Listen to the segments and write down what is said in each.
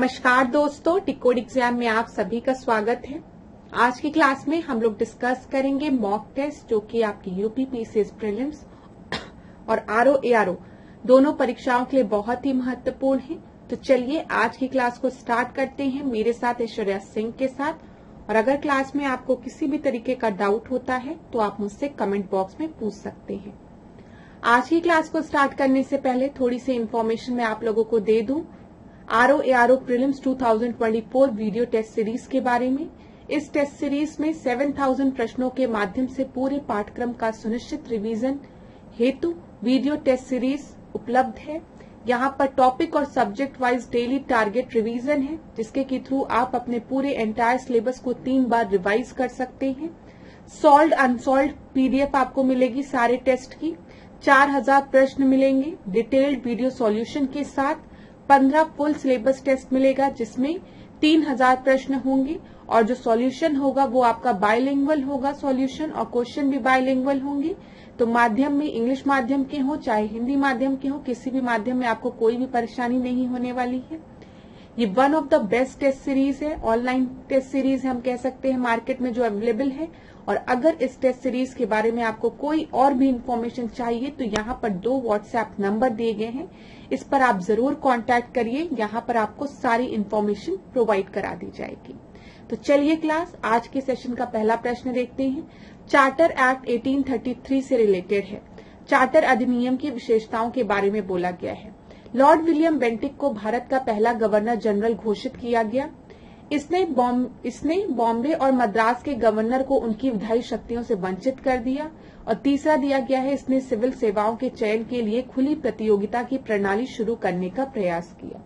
नमस्कार दोस्तों, टिकोड एग्जाम में आप सभी का स्वागत है। आज की क्लास में हम लोग डिस्कस करेंगे मॉक टेस्ट जो कि आपकी यूपी पीसीएस प्रीलिम्स और आरओ एआरओ दोनों परीक्षाओं के लिए बहुत ही महत्वपूर्ण है। तो चलिए आज की क्लास को स्टार्ट करते हैं मेरे साथ ऐश्वर्या सिंह के साथ। और अगर क्लास में आपको किसी भी तरीके का डाउट होता है तो आप मुझसे कमेंट बॉक्स में पूछ सकते हैं। आज की क्लास को स्टार्ट करने से पहले थोड़ी सी इन्फॉर्मेशन मैं आप लोगों को दे दूं RO ARO prelims 2024 video test series के बारे में। इस टेस्ट सीरीज में 7000 प्रश्नों के माध्यम से पूरे पाठ्यक्रम का सुनिश्चित रिवीजन हेतु वीडियो टेस्ट सीरीज उपलब्ध है। यहाँ पर टॉपिक और subject wise daily target revision है, जिसके के थ्रू आप अपने पूरे एंटायर सिलेबस को 3 बार रिवाइज कर सकते हैं। सॉल्व्ड अनसॉल्व्ड पीडीएफ आपको मिलेगी सारे टेस्ट की। 4000 प्रश्न मिलेंगे डिटेल्ड वीडियो सॉल्यूशन के साथ। 15 फुल सिलेबस टेस्ट मिलेगा जिसमें 3000 प्रश्न होंगे और जो सॉल्यूशन होगा वो आपका बायलिंगुअल होगा सॉल्यूशन, और क्वेश्चन भी बायलिंगुअल होंगे। तो माध्यम में इंग्लिश माध्यम के हो चाहे हिंदी माध्यम के हो, किसी भी माध्यम में आपको कोई भी परेशानी नहीं होने वाली है। ये one of the best test series है, ऑनलाइन टेस्ट सीरीज हम कह सकते हैं मार्केट में जो अवेलेबल है। और अगर इस टेस्ट सीरीज के बारे में आपको कोई और भी इंफॉर्मेशन चाहिए तो यहाँ पर 2 व्हाट्सएप नंबर दिए गए हैं, इस पर आप जरूर कांटेक्ट करिए। यहाँ पर आपको सारी इंफॉर्मेशन प्रोवाइड करा दी जाएगी। तो चलिए क्लास आज के सेशन का पहला प्रश्न देखते हैं। चार्टर एक्ट 1833 से रिलेटेड है। चार्टर अधिनियम की विशेषताओं के बारे में बोला गया है। लॉर्ड विलियम बेंटिक को भारत का पहला गवर्नर जनरल घोषित किया गया। इसने बॉम्बे और मद्रास के गवर्नर को उनकी विधायी शक्तियों से वंचित कर दिया। और तीसरा दिया गया है, इसने सिविल सेवाओं के चयन के लिए खुली प्रतियोगिता की प्रणाली शुरू करने का प्रयास किया।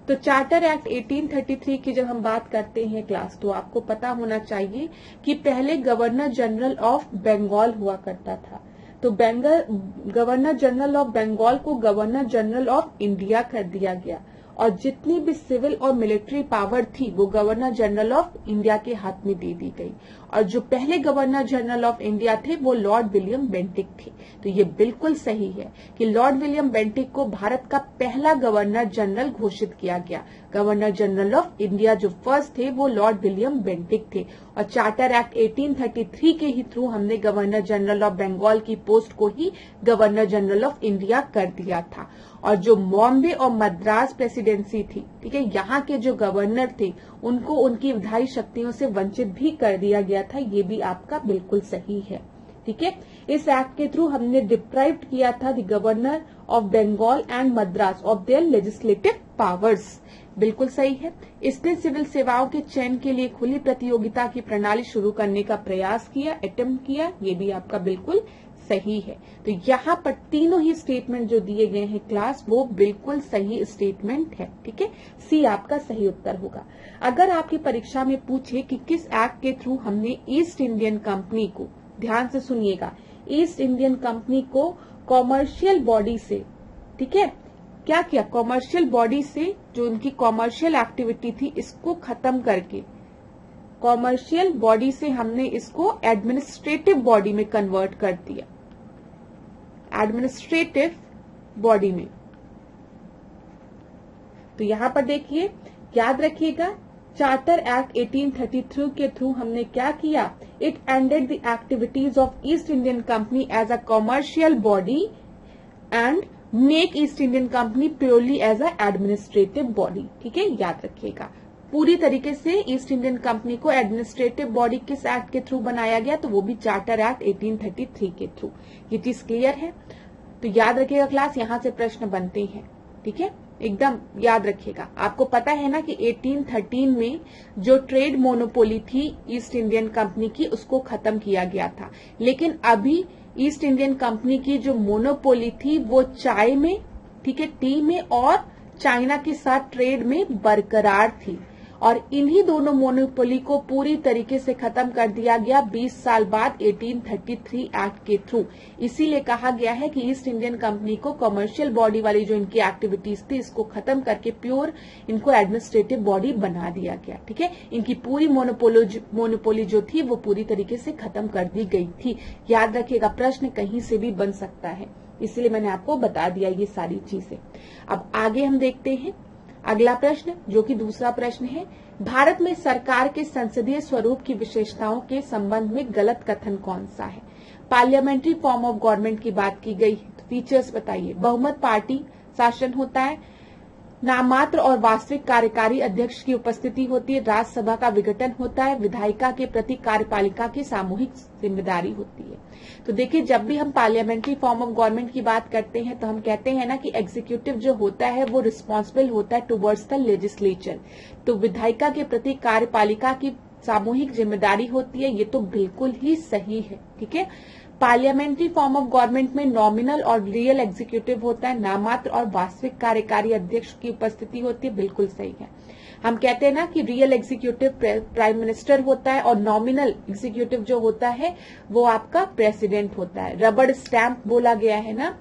तो चार्टर एक्ट 1833 की जब हम बात करते हैं क्लास, तो आपको पता होना चाहिए कि पहले गवर्नर जनरल ऑफ बंगाल हुआ करता था। तो गवर्नर जनरल ऑफ बंगाल को गवर्नर जनरल ऑफ इंडिया कर दिया गया और जितनी भी सिविल और मिलिट्री पावर थी वो गवर्नर जनरल ऑफ इंडिया के हाथ में दे दी गई। और जो पहले गवर्नर जनरल ऑफ इंडिया थे वो लॉर्ड विलियम बेंटिक थे। तो ये बिल्कुल सही है कि लॉर्ड विलियम बेंटिक को भारत का पहला गवर्नर जनरल घोषित किया गया। गवर्नर जनरल ऑफ इंडिया जो फर्स्ट थे वो लॉर्ड विलियम बेंटिक थे। और चार्टर एक्ट 1833 के ही थ्रू हमने गवर्नर जनरल ऑफ बंगाल की पोस्ट को ही गवर्नर जनरल ऑफ इंडिया कर दिया था। और जो बॉम्बे और मद्रास प्रेसिडेंसी थी, ठीक है, यहाँ के जो गवर्नर थे उनको उनकी विधायी शक्तियों से वंचित भी कर दिया गया था। ये भी आपका बिल्कुल सही है। ठीक है, इस एक्ट के थ्रू हमने डिप्राइव्ड किया था the governor of Bengal and Madras of their legislative powers. बिल्कुल सही है। इसने सिविल सेवाओं के चयन के लिए खुली प्रतियोगिता की प्रणाली शुरू करने का प्रयास किया, अटेम्प्ट किया। ये भी आपका बिल्कुल सही है। तो यहाँ पर तीनों ही स्टेटमेंट जो दिए गए हैं क्लास वो बिल्कुल सही स्टेटमेंट है। ठीक है, सी आपका सही उत्तर होगा। अगर आपकी परीक्षा में पूछे कि किस एक्ट के थ्रू हमने ईस्ट इंडियन कंपनी को, ध्यान से सुनिएगा, ईस्ट इंडियन कंपनी को कॉमर्शियल बॉडी से, ठीक है, क्या किया, कॉमर्शियल बॉडी से जो उनकी कॉमर्शियल एक्टिविटी थी इसको खत्म करके कॉमर्शियल बॉडी से हमने इसको एडमिनिस्ट्रेटिव बॉडी में कन्वर्ट कर दिया, एडमिनिस्ट्रेटिव बॉडी में। तो यहां पर देखिए, याद रखिएगा, चार्टर एक्ट 1833 के थ्रू हमने क्या किया, it ended the activities of East Indian company as a commercial body and make East Indian company purely as a administrative body. ठीक है, याद रखिएगा, पूरी तरीके से ईस्ट इंडियन कंपनी को एडमिनिस्ट्रेटिव बॉडी किस एक्ट के थ्रू बनाया गया, तो वो भी चार्टर एक्ट 1833 के थ्रू। ये चीज क्लियर है। तो याद रखिएगा क्लास, यहां से प्रश्न बनते हैं। ठीक है, एकदम याद रखिएगा। आपको पता है ना कि 1813 में जो ट्रेड मोनोपोली थी ईस्ट इंडियन कंपनी की उसको खत्म किया गया था, लेकिन अभी ईस्ट इंडियन कंपनी की जो मोनोपोली थी वो चाय में, ठीक है, टी में और चाइना के साथ ट्रेड में बरकरार थी। और इन्हीं दोनों मोनोपोली को पूरी तरीके से खत्म कर दिया गया 20 साल बाद 1833 एक्ट के थ्रू। इसीलिए कहा गया है कि ईस्ट इंडियन कंपनी को कमर्शियल बॉडी वाली जो इनकी एक्टिविटीज थी इसको खत्म करके प्योर इनको एडमिनिस्ट्रेटिव बॉडी बना दिया गया। ठीक है, इनकी पूरी मोनोपोली जो थी वो पूरी तरीके से खत्म कर दी गई थी। याद रखिएगा, प्रश्न कहीं से भी बन सकता है, इसलिए मैंने आपको बता दिया ये सारी चीजें। अब आगे हम देखते हैं अगला प्रश्न जो कि दूसरा प्रश्न है, भारत में सरकार के संसदीय स्वरूप की विशेषताओं के संबंध में गलत कथन कौन सा है? पार्लियामेंट्री फॉर्म ऑफ गवर्नमेंट की बात की गई है, तो फीचर्स बताइए। बहुमत पार्टी शासन होता है, नाममात्र और वास्तविक कार्यकारी अध्यक्ष की उपस्थिति होती है, राज्यसभा का विघटन होता है, विधायिका के प्रति कार्यपालिका की सामूहिक जिम्मेदारी होती है। तो देखिए, जब भी हम पार्लियामेंट्री फॉर्म ऑफ गवर्नमेंट की बात करते हैं तो हम कहते हैं ना कि एग्जीक्यूटिव जो होता है वो रिस्पॉन्सिबल होता है टुवर्ड्स द लेजिस्लेचर, तो विधायिका के प्रति कार्यपालिका की सामूहिक जिम्मेदारी होती है। ये तो बिल्कुल ही सही है, ठीक है। पार्लियामेंट्री फॉर्म ऑफ गवर्नमेंट में नॉमिनल और रियल एग्जीक्यूटिव होता है, नाममात्र और वास्तविक कार्यकारी अध्यक्ष की उपस्थिति होती है, बिल्कुल सही है। हम कहते हैं ना कि रियल एग्जीक्यूटिव प्राइम मिनिस्टर होता है और नॉमिनल एग्जीक्यूटिव जो होता है वो आपका प्रेसिडेंट होता है। रबड़ स्टैंप बोला गया है ना,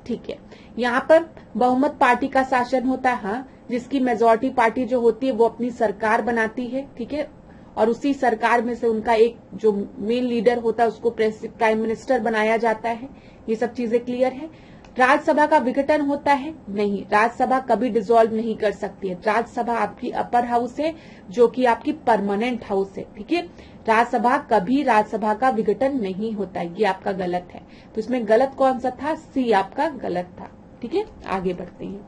ठीक है। यहाँ पर बहुमत पार्टी का शासन होता है, हाँ, जिसकी मेजोरिटी पार्टी जो होती है वो अपनी सरकार बनाती है, ठीक है, और उसी सरकार में से उनका एक जो मेन लीडर होता है उसको प्राइम मिनिस्टर बनाया जाता है। ये सब चीजें क्लियर है। राज्यसभा का विघटन होता है? नहीं, राज्यसभा कभी डिसॉल्व नहीं कर सकती है। राज्यसभा आपकी अपर हाउस है जो कि आपकी परमानेंट हाउस है, ठीक है। राज्यसभा का विघटन नहीं होता है, ये आपका गलत है। तो इसमें गलत कौन सा था? सी आपका गलत था, ठीक है। आगे बढ़ते हैं।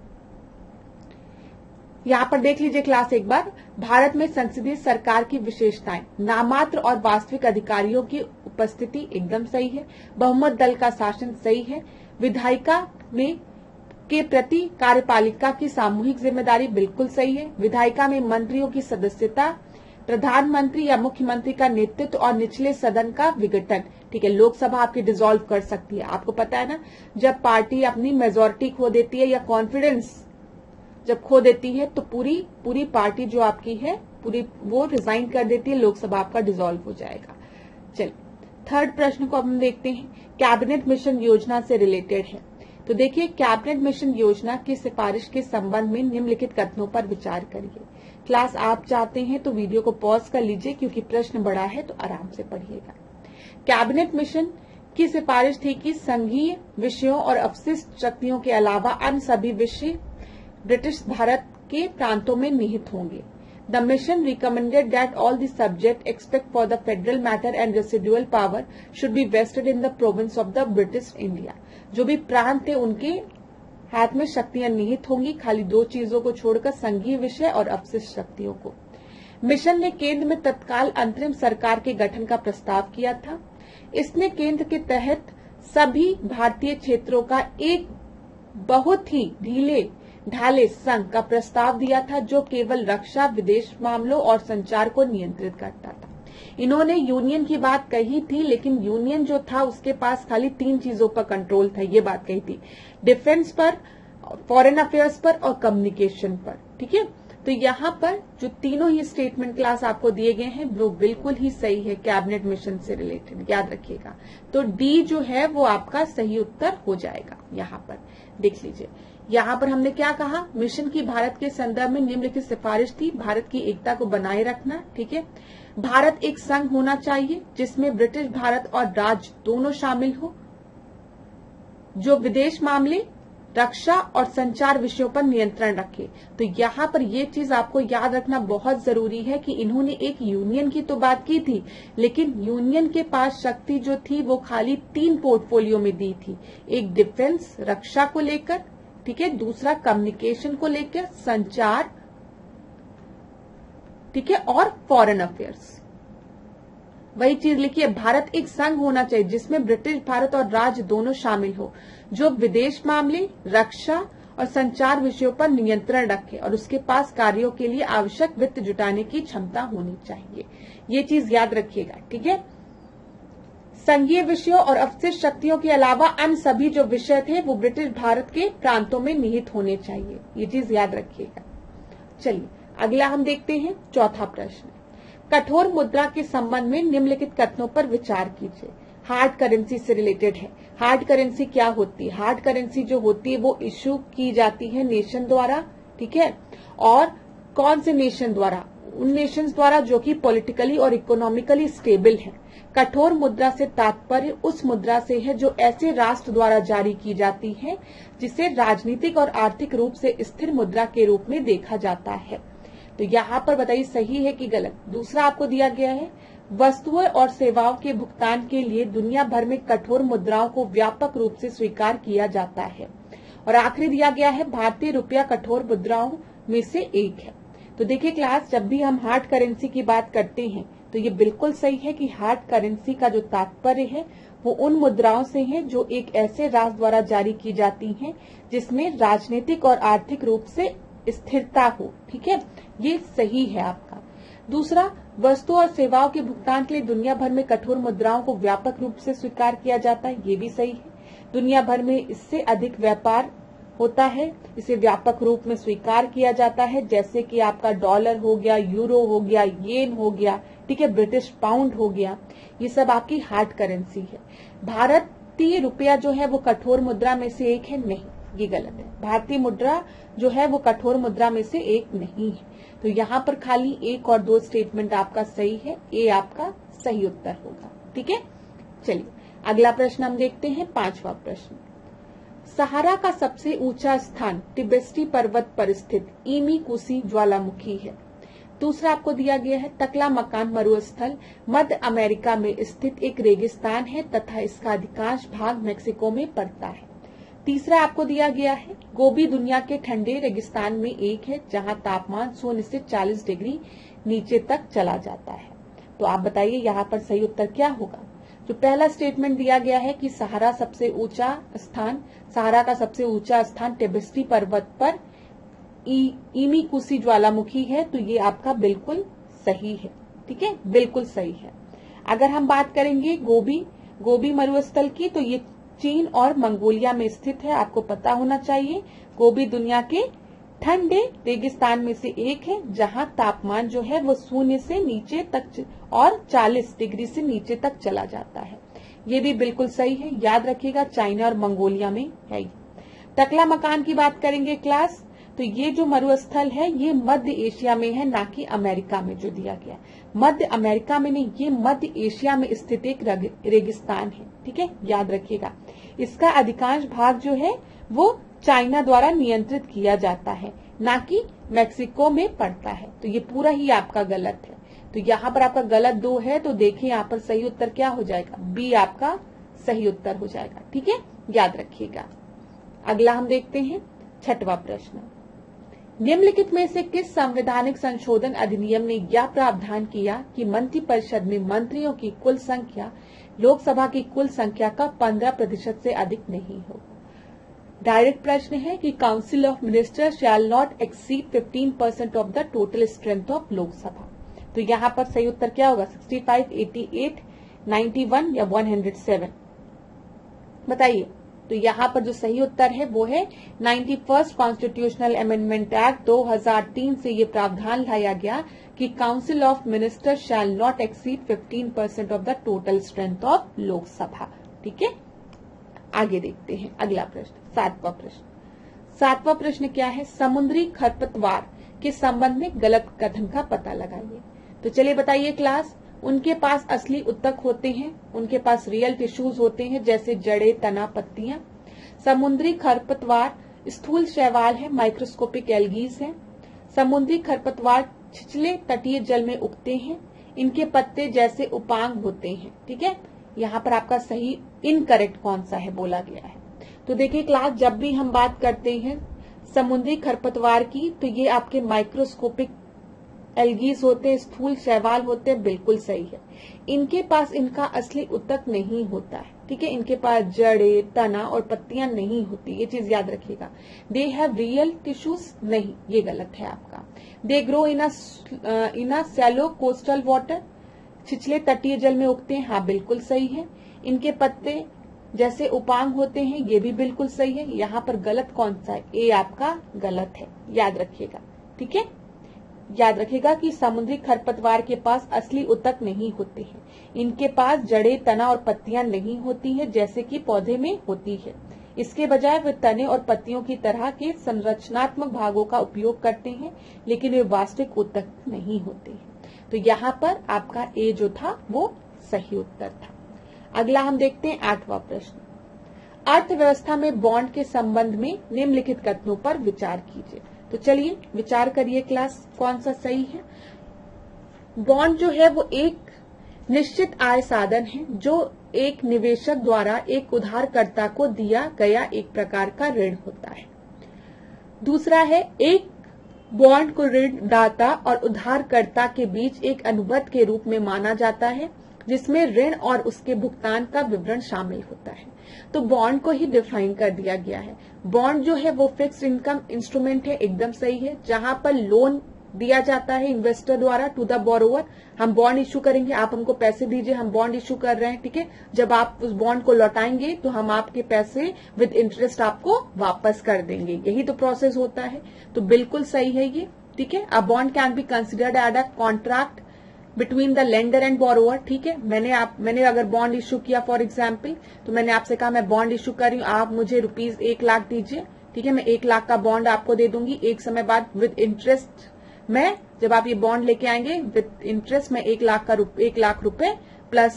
यहाँ पर देख लीजिए क्लास एक बार, भारत में संसदीय सरकार की विशेषताएं, नाममात्र और वास्तविक अधिकारियों की उपस्थिति एकदम सही है, बहुमत दल का शासन सही है, विधायिका में के प्रति कार्यपालिका की सामूहिक जिम्मेदारी बिल्कुल सही है, विधायिका में मंत्रियों की सदस्यता, प्रधानमंत्री या मुख्यमंत्री का नेतृत्व और निचले सदन का विघटन, ठीक है। लोकसभा आपकी डिसॉल्व कर सकती है, आपको पता है ना, जब पार्टी अपनी मेजोरिटी खो देती है या कॉन्फिडेंस जब खो देती है तो पूरी पार्टी जो आपकी है पूरी वो रिजाइन कर देती है, लोकसभा आपका डिसॉल्व हो जाएगा। चलिए थर्ड प्रश्न को हम देखते हैं, कैबिनेट मिशन योजना से रिलेटेड है। तो देखिए, कैबिनेट मिशन योजना की सिफारिश के संबंध में निम्नलिखित कथनों पर विचार करिए। क्लास आप चाहते हैं तो वीडियो को पॉज कर लीजिए क्योंकि प्रश्न बड़ा है, तो आराम से पढ़िएगा। कैबिनेट मिशन की सिफारिश थी कि संघीय विषयों और अपशिष्ट शक्तियों के अलावा अन्य सभी विषय ब्रिटिश भारत के प्रांतों में निहित होंगे। The mission recommended that all the subject expect for the federal matter and residual power should be vested in the province of the British India. जो भी प्रांत थे उनके हाथ में शक्तियां निहित होंगी, खाली दो चीजों को छोड़कर, संघीय विषय और अपशिष्ट शक्तियों को। मिशन ने केंद्र में तत्काल अंतरिम सरकार के गठन का प्रस्ताव किया था। इसने केंद्र के तहत सभी भारतीय क्षेत्रों का एक बहुत ही ढाले संघ का प्रस्ताव दिया था जो केवल रक्षा, विदेश मामलों और संचार को नियंत्रित करता था। इन्होंने यूनियन की बात कही थी, लेकिन यूनियन जो था उसके पास खाली 3 चीजों पर कंट्रोल था, ये बात कही थी, डिफेंस पर, फॉरेन अफेयर्स पर और कम्युनिकेशन पर, ठीक है। तो यहाँ पर जो तीनों ही स्टेटमेंट क्लास आपको दिए गए हैं वो बिल्कुल ही सही है कैबिनेट मिशन से रिलेटेड, याद रखिएगा। तो डी जो है वो आपका सही उत्तर हो जाएगा। यहाँ पर देख लीजिए, यहाँ पर हमने क्या कहा, मिशन की भारत के संदर्भ में निम्नलिखित सिफारिश थी, भारत की एकता को बनाए रखना, ठीक है। भारत एक संघ होना चाहिए जिसमें ब्रिटिश भारत और राज्य दोनों शामिल हो, जो विदेश मामले, रक्षा और संचार विषयों पर नियंत्रण रखे। तो यहाँ पर ये चीज आपको याद रखना बहुत जरूरी है कि इन्होंने एक यूनियन की तो बात की थी, लेकिन यूनियन के पास शक्ति जो थी वो खाली 3 पोर्टफोलियो में दी थी, एक डिफेंस रक्षा को लेकर, ठीक है, दूसरा कम्युनिकेशन को लेकर, संचार, ठीक है, और फॉरेन अफेयर्स। वही चीज लिखिए, भारत एक संघ होना चाहिए जिसमें ब्रिटिश भारत और राज्य दोनों शामिल हो, जो विदेश मामले, रक्षा और संचार विषयों पर नियंत्रण रखे और उसके पास कार्यों के लिए आवश्यक वित्त जुटाने की क्षमता होनी चाहिए। ये चीज याद रखिएगा, ठीक है। संघीय विषयों और अपशिष्ट शक्तियों के अलावा अन्य सभी जो विषय थे वो ब्रिटिश भारत के प्रांतों में निहित होने चाहिए, ये चीज याद रखिएगा। चलिए अगला हम देखते हैं, चौथा प्रश्न, कठोर मुद्रा के संबंध में निम्नलिखित कथनों पर विचार कीजिए। हार्ड करेंसी से रिलेटेड है। हार्ड करेंसी क्या होती है? हार्ड करेंसी जो होती है वो इश्यू की जाती है नेशन द्वारा, ठीक है, और कौन से नेशन द्वारा? उन नेशंस द्वारा जो कि पॉलिटिकली और इकोनॉमिकली स्टेबल है। कठोर मुद्रा से तात्पर्य उस मुद्रा से है जो ऐसे राष्ट्र द्वारा जारी की जाती है जिसे राजनीतिक और आर्थिक रूप से स्थिर मुद्रा के रूप में देखा जाता है। तो यहाँ पर बताइए सही है कि गलत। दूसरा आपको दिया गया है वस्तुओं और सेवाओं के भुगतान के लिए दुनिया भर में कठोर मुद्राओं को व्यापक रूप से स्वीकार किया जाता है। और आखिरी दिया गया है भारतीय रुपया कठोर मुद्राओं में से एक है। तो देखिए क्लास, जब भी हम हार्ड करेंसी की बात करते हैं तो ये बिल्कुल सही है कि हार्ड करेंसी का जो तात्पर्य है वो उन मुद्राओं से है जो एक ऐसे राष्ट्र द्वारा जारी की जाती हैं जिसमें राजनीतिक और आर्थिक रूप से स्थिरता हो। ठीक है, ये सही है आपका। दूसरा, वस्तु और सेवाओं के भुगतान के लिए दुनिया भर में कठोर मुद्राओं को व्यापक रूप से स्वीकार किया जाता है, ये भी सही है। दुनिया भर में इससे अधिक व्यापार होता है, इसे व्यापक रूप में स्वीकार किया जाता है, जैसे कि आपका डॉलर हो गया, यूरो हो गया, येन हो गया, ठीक है, ब्रिटिश पाउंड हो गया, ये सब आपकी हार्ड करेंसी है। भारतीय रुपया जो है वो कठोर मुद्रा में से एक है, नहीं, ये गलत है। भारतीय मुद्रा जो है वो कठोर मुद्रा में से एक नहीं है। तो यहाँ पर खाली 1 और 2 स्टेटमेंट आपका सही है, ए आपका सही उत्तर होगा। ठीक है, चलिए अगला प्रश्न हम देखते हैं, 5वां प्रश्न। सहारा का सबसे ऊंचा स्थान तिबेस्टी पर्वत पर स्थित ईमी कुसी ज्वालामुखी है। दूसरा आपको दिया गया है तकलामकान मरुस्थल मध्य अमेरिका में स्थित एक रेगिस्तान है तथा इसका अधिकांश भाग मेक्सिको में पड़ता है। तीसरा आपको दिया गया है गोबी दुनिया के ठंडे रेगिस्तान में एक है जहां तापमान 0 से 40 डिग्री नीचे तक चला जाता है। तो आप बताइए यहाँ पर सही उत्तर क्या होगा। जो पहला स्टेटमेंट दिया गया है कि सहारा का सबसे ऊंचा स्थान टिबेस्टी पर्वत पर ईमी कुसी ज्वालामुखी है, तो ये आपका बिल्कुल सही है। ठीक है, बिल्कुल सही है। अगर हम बात करेंगे गोबी मरुस्थल की, तो ये चीन और मंगोलिया में स्थित है, आपको पता होना चाहिए। गोबी दुनिया के ठंडे रेगिस्तान में से एक है जहां तापमान जो है वो 0 से नीचे तक और 40 डिग्री से नीचे तक चला जाता है। ये भी बिल्कुल सही है, याद रखिएगा, चाइना और मंगोलिया में है। तकलामकान की बात करेंगे क्लास, तो ये जो मरुस्थल है ये मध्य एशिया में है, ना कि अमेरिका में जो दिया गया। मध्य अमेरिका में नहीं, ये मध्य एशिया में स्थित एक रेगिस्तान है। ठीक है, याद रखिएगा। इसका अधिकांश भाग जो है वो चाइना द्वारा नियंत्रित किया जाता है, ना कि मेक्सिको में पड़ता है। तो ये पूरा ही आपका गलत है। तो यहाँ पर आपका गलत 2 है, तो देखिए यहाँ पर सही उत्तर क्या हो जाएगा, बी आपका सही उत्तर हो जाएगा। ठीक है, याद रखिएगा। अगला हम देखते हैं 6वां प्रश्न। निम्नलिखित में से किस संवैधानिक संशोधन अधिनियम ने यह प्रावधान किया कि मंत्रिपरिषद में मंत्रियों की कुल संख्या लोकसभा की कुल संख्या का 15% से अधिक नहीं हो। डायरेक्ट प्रश्न है कि council of ministers shall not exceed 15% of the total strength of Lok Sabha. तो यहाँ पर सही उत्तर क्या होगा, 65, 88, 91 या 107, बताइए। तो यहाँ पर जो सही उत्तर है वो है 91st कॉन्स्टिट्यूशनल अमेंडमेंट एक्ट 2003 से ये प्रावधान लाया गया कि council of ministers shall not exceed 15% of the total strength of Lok Sabha. ठीक है, आगे देखते हैं अगला प्रश्न, 7वां प्रश्न। 7वां प्रश्न क्या है, समुद्री खरपतवार के संबंध में गलत कथन का पता लगाइए। तो चलिए बताइए क्लास, उनके पास असली उत्तक होते हैं, उनके पास रियल टिश्यूज होते हैं जैसे जड़े, तना, पत्तियां। समुद्री खरपतवार स्थूल शैवाल है, माइक्रोस्कोपिक एल्गीज है। समुद्री खरपतवार छिछले तटीय जल में उगते हैं, इनके पत्ते जैसे उपांग होते हैं। ठीक है, यहाँ पर आपका सही इनकरेक्ट कौन सा है बोला गया है। तो देखिए क्लास, जब भी हम बात करते हैं समुद्री खरपतवार की, तो ये आपके माइक्रोस्कोपिक एल्गीज होते हैं, स्थूल शैवाल होते हैं, बिल्कुल सही है। इनके पास इनका असली उत्तक नहीं होता है। ठीक है, इनके पास जड़े, तना और पत्तियां नहीं होती, ये चीज याद रखिएगा। दे हैव रियल टिश्यूज, नहीं, ये गलत है आपका। They grow in a shallow coastal water, छिछले तटीय जल में उगते हैं, हाँ बिल्कुल सही है। इनके पत्ते जैसे उपांग होते हैं, ये भी बिल्कुल सही है। यहाँ पर गलत कौन सा है, ए आपका गलत है, याद रखिएगा। ठीक है, याद रखिएगा कि समुद्री खरपतवार के पास असली उत्तक नहीं होते हैं, इनके पास जड़े, तना और पत्तियां नहीं होती हैं जैसे कि पौधे में होती है। इसके बजाय वे तने और पत्तियों की तरह के संरचनात्मक भागों का उपयोग करते हैं, लेकिन वे वास्तविक ऊतक नहीं होते हैं। तो यहाँ पर आपका ए जो था वो सही उत्तर था। अगला हम देखते हैं 8वां प्रश्न। अर्थव्यवस्था में बॉन्ड के संबंध में निम्नलिखित कथनों पर विचार कीजिए। तो चलिए विचार करिए क्लास, कौन सा सही है। बॉन्ड जो है वो एक निश्चित आय साधन है जो एक निवेशक द्वारा एक उधारकर्ता को दिया गया एक प्रकार का ऋण होता है। दूसरा है, एक बॉन्ड को ऋणदाता और उधारकर्ता के बीच एक अनुबंध के रूप में माना जाता है जिसमें ऋण और उसके भुगतान का विवरण शामिल होता है। तो बॉन्ड को ही डिफाइन कर दिया गया है। बॉन्ड जो है वो फिक्स्ड इनकम इंस्ट्रूमेंट है, एकदम सही है, जहां पर लोन दिया जाता है इन्वेस्टर द्वारा टू द बोरोवर। हम बॉन्ड इश्यू करेंगे, आप हमको पैसे दीजिए, हम बॉन्ड इश्यू कर रहे हैं, ठीक है। जब आप उस बॉन्ड को लौटाएंगे तो हम आपके पैसे विद इंटरेस्ट आपको वापस कर देंगे। यही तो प्रोसेस होता है। तो बिल्कुल सही है ये, ठीक है। A bond can be considered as a contract between the lender and borrower, ठीक है। मैंने अगर बॉन्ड इश्यू किया फॉर एग्जाम्पल, तो मैंने आपसे कहा मैं बॉन्ड इश्यू कर रही हूँ, आप मुझे ₹1 लाख दीजिए, ठीक है। मैं 1 लाख का बॉन्ड आपको दे दूंगी। एक समय बाद विद इंटरेस्ट मैं, जब आप ये बॉन्ड लेके आएंगे विद इंटरेस्ट, मैं 1 लाख रुपए प्लस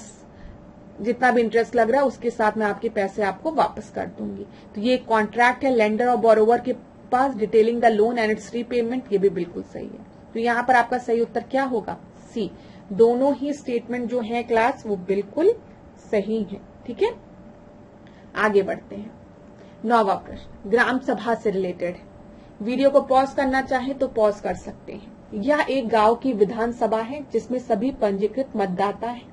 जितना भी इंटरेस्ट लग रहा है उसके साथ मैं आपके पैसे आपको वापस कर दूंगी। तो ये कॉन्ट्रैक्ट है लेंडर और बोरोवर के पास, detailing the loan and its repayment. ये भी बिल्कुल सही है। तो यहाँ पर आपका सही उत्तर क्या होगा? सी। दोनों ही स्टेटमेंट जो है क्लास वो बिल्कुल सही है, ठीक है। आगे बढ़ते हैं। 9वां प्रश्न ग्राम सभा से रिलेटेड है। वीडियो को पॉज करना चाहे तो पॉज कर सकते हैं। यह एक गांव की विधानसभा है जिसमें सभी पंजीकृत मतदाता हैं।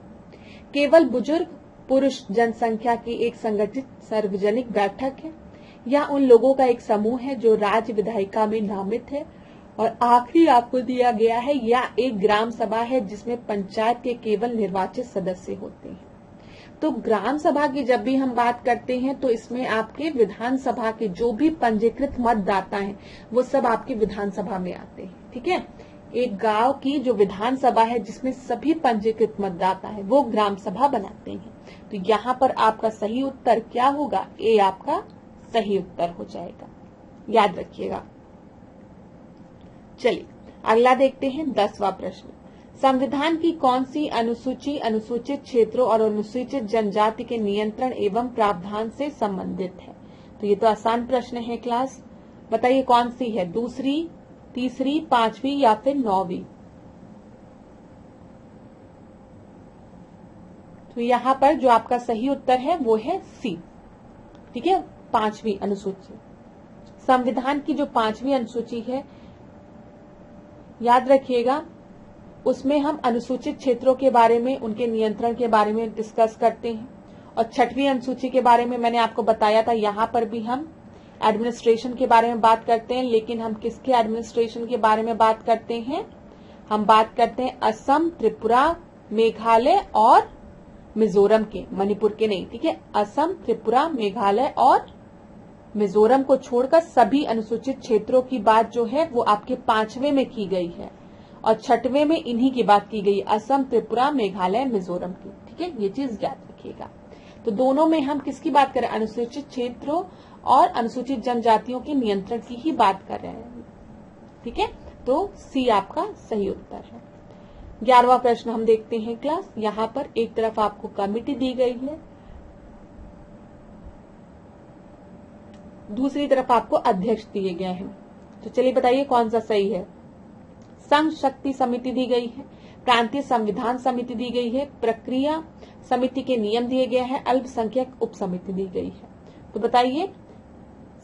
केवल बुजुर्ग पुरुष जनसंख्या की एक संगठित सार्वजनिक बैठक है। यह उन लोगों का एक समूह है जो राज्य विधायिका में नामित है। और आखिरी आपको दिया गया है, यह एक ग्राम सभा है जिसमें पंचायत के केवल निर्वाचित सदस्य होते हैं। तो ग्राम सभा की जब भी हम बात करते हैं तो इसमें आपके विधानसभा के जो भी पंजीकृत मतदाता हैं वो सब आपके विधानसभा में आते हैं, ठीक है। एक गांव की जो विधानसभा है जिसमें सभी पंजीकृत मतदाता है वो ग्राम सभा बनाते हैं। तो यहाँ पर आपका सही उत्तर क्या होगा? ए आपका सही उत्तर हो जाएगा, याद रखिएगा। चलिए अगला देखते हैं 10वां प्रश्न। संविधान की कौन सी अनुसूची अनुसूचित क्षेत्रों और अनुसूचित जनजाति के नियंत्रण एवं प्रावधान से संबंधित है? तो ये तो आसान प्रश्न है क्लास, बताइए कौन सी है? दूसरी, तीसरी, 5वीं या फिर 9वीं? तो यहाँ पर जो आपका सही उत्तर है वो है सी, ठीक है, 5वीं अनुसूची। संविधान की जो 5वीं अनुसूची है, याद रखिएगा, उसमें हम अनुसूचित क्षेत्रों के बारे में, उनके नियंत्रण के बारे में डिस्कस करते हैं। और 6वीं अनुसूची के बारे में मैंने आपको बताया था, यहाँ पर भी हम एडमिनिस्ट्रेशन के बारे में बात करते हैं। लेकिन हम किसके एडमिनिस्ट्रेशन के बारे में बात करते हैं? हम बात करते हैं असम, त्रिपुरा, मेघालय और मिजोरम के, मणिपुर के नहीं, ठीक है। असम, त्रिपुरा, मेघालय और मिजोरम को छोड़कर सभी अनुसूचित क्षेत्रों की बात जो है वो आपके 5वें में की गई है और 6वें में इन्हीं की बात की गई, असम, त्रिपुरा, मेघालय, मिजोरम की, ठीक है। ये चीज याद रखिएगा। तो दोनों में हम किसकी बात कर रहे हैं? अनुसूचित क्षेत्रों और अनुसूचित जनजातियों के नियंत्रण की ही बात कर रहे हैं, ठीक है। तो सी आपका सही उत्तर है। 11वां प्रश्न हम देखते हैं क्लास। यहाँ पर एक तरफ आपको कमिटी दी गई है, दूसरी तरफ आपको अध्यक्ष दिए गए हैं। तो चलिए बताइए कौन सा सही है? संघ शक्ति समिति दी गई है, प्रांतीय संविधान समिति दी गई है, प्रक्रिया समिति के नियम दिए गए हैं, अल्पसंख्यक उप समिति दी गई है। तो बताइए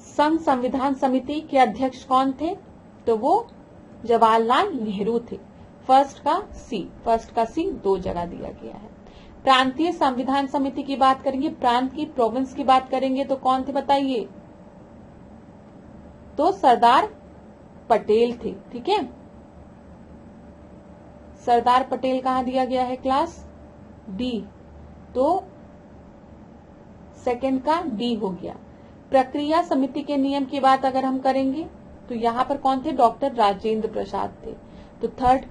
संघ संविधान समिति के अध्यक्ष कौन थे? तो वो जवाहरलाल नेहरू थे। फर्स्ट का सी 2 जगह दिया गया है। प्रांतीय संविधान समिति की बात करेंगे, प्रांत की, प्रोविंस की बात करेंगे तो कौन थे बताइए? तो सरदार पटेल थे, ठीक है। सरदार पटेल कहाँ दिया गया है क्लास? डी। तो सेकंड का डी हो गया। प्रक्रिया समिति के नियम की बात अगर हम करेंगे तो यहाँ पर कौन थे? डॉक्टर राजेंद्र प्रसाद थे। तो थर्ड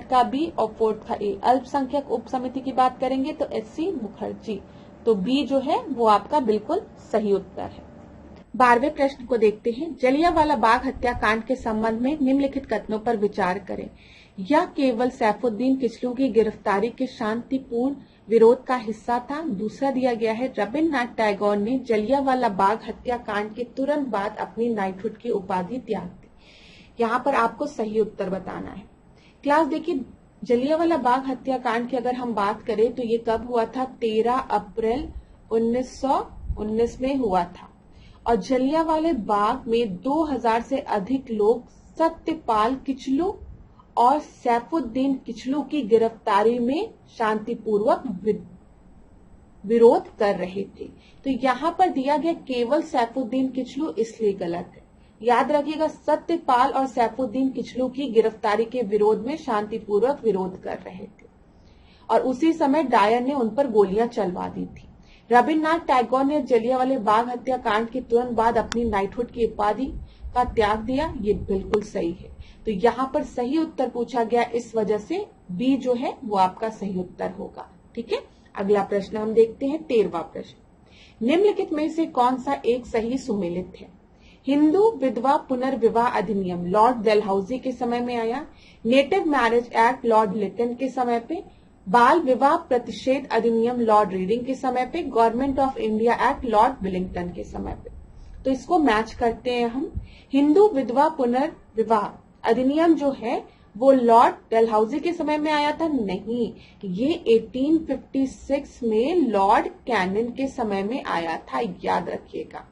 का बी और फोर्थ का ए। अल्पसंख्यक उप समिति की बात करेंगे तो एससी मुखर्जी। तो बी जो है वो आपका बिल्कुल सही उत्तर है। 12वें प्रश्न को देखते हैं। जलियांवाला बाग हत्याकांड के संबंध में निम्नलिखित कथनों पर विचार करें। यह केवल सैफुद्दीन किचलू की गिरफ्तारी के शांतिपूर्ण विरोध का हिस्सा था। दूसरा दिया गया है, रविन्द्रनाथ टैगोर ने जलियांवाला बाग हत्याकांड के तुरंत बाद अपनी नाइटहुड की उपाधि त्याग दी। यहाँ पर आपको सही उत्तर बताना है। क्लास देखिए, जलियांवाला बाग हत्याकांड की अगर हम बात करें तो ये कब हुआ था? 13 अप्रैल 1919 में हुआ था। और जलियांवाले बाग में 2000 से अधिक लोग सत्यपाल किचलू और सैफुद्दीन किचलू की गिरफ्तारी में शांतिपूर्वक विरोध कर रहे थे। तो यहाँ पर दिया गया केवल सैफुद्दीन किचलू, इसलिए गलत है। याद रखिएगा, सत्यपाल और सैफुद्दीन किचलू की गिरफ्तारी के विरोध में शांतिपूर्वक विरोध कर रहे थे और उसी समय डायर ने उन पर गोलियां चलवा दी थी। रविन्द्रनाथ टैगोर ने जलियांवाले बाग हत्याकांड के तुरंत बाद अपनी नाइटहुड की उपाधि का त्याग दिया। ये बिल्कुल सही है। तो यहाँ पर सही उत्तर पूछा गया, इस वजह से बी जो है वो आपका सही उत्तर होगा। ठीक है, अगला प्रश्न हम देखते हैं। 13वां प्रश्न, निम्नलिखित में से कौन सा एक सही सुमेलित है? हिंदू विधवा पुनर्विवाह अधिनियम लॉर्ड डलहौजी के समय में आया। Native marriage act lord Lytton के समय पे। बाल विवाह प्रतिषेध अधिनियम लॉर्ड रीडिंग के समय पे। Government of India act Lord Willingdon के समय पे। तो इसको मैच करते हैं हम। हिंदू विधवा पुनर्विवाह अधिनियम जो है वो लॉर्ड डलहौजी के समय में आया था? नहीं, ये 1856 में लॉर्ड कैनिंग के समय में आया था, याद रखिएगा।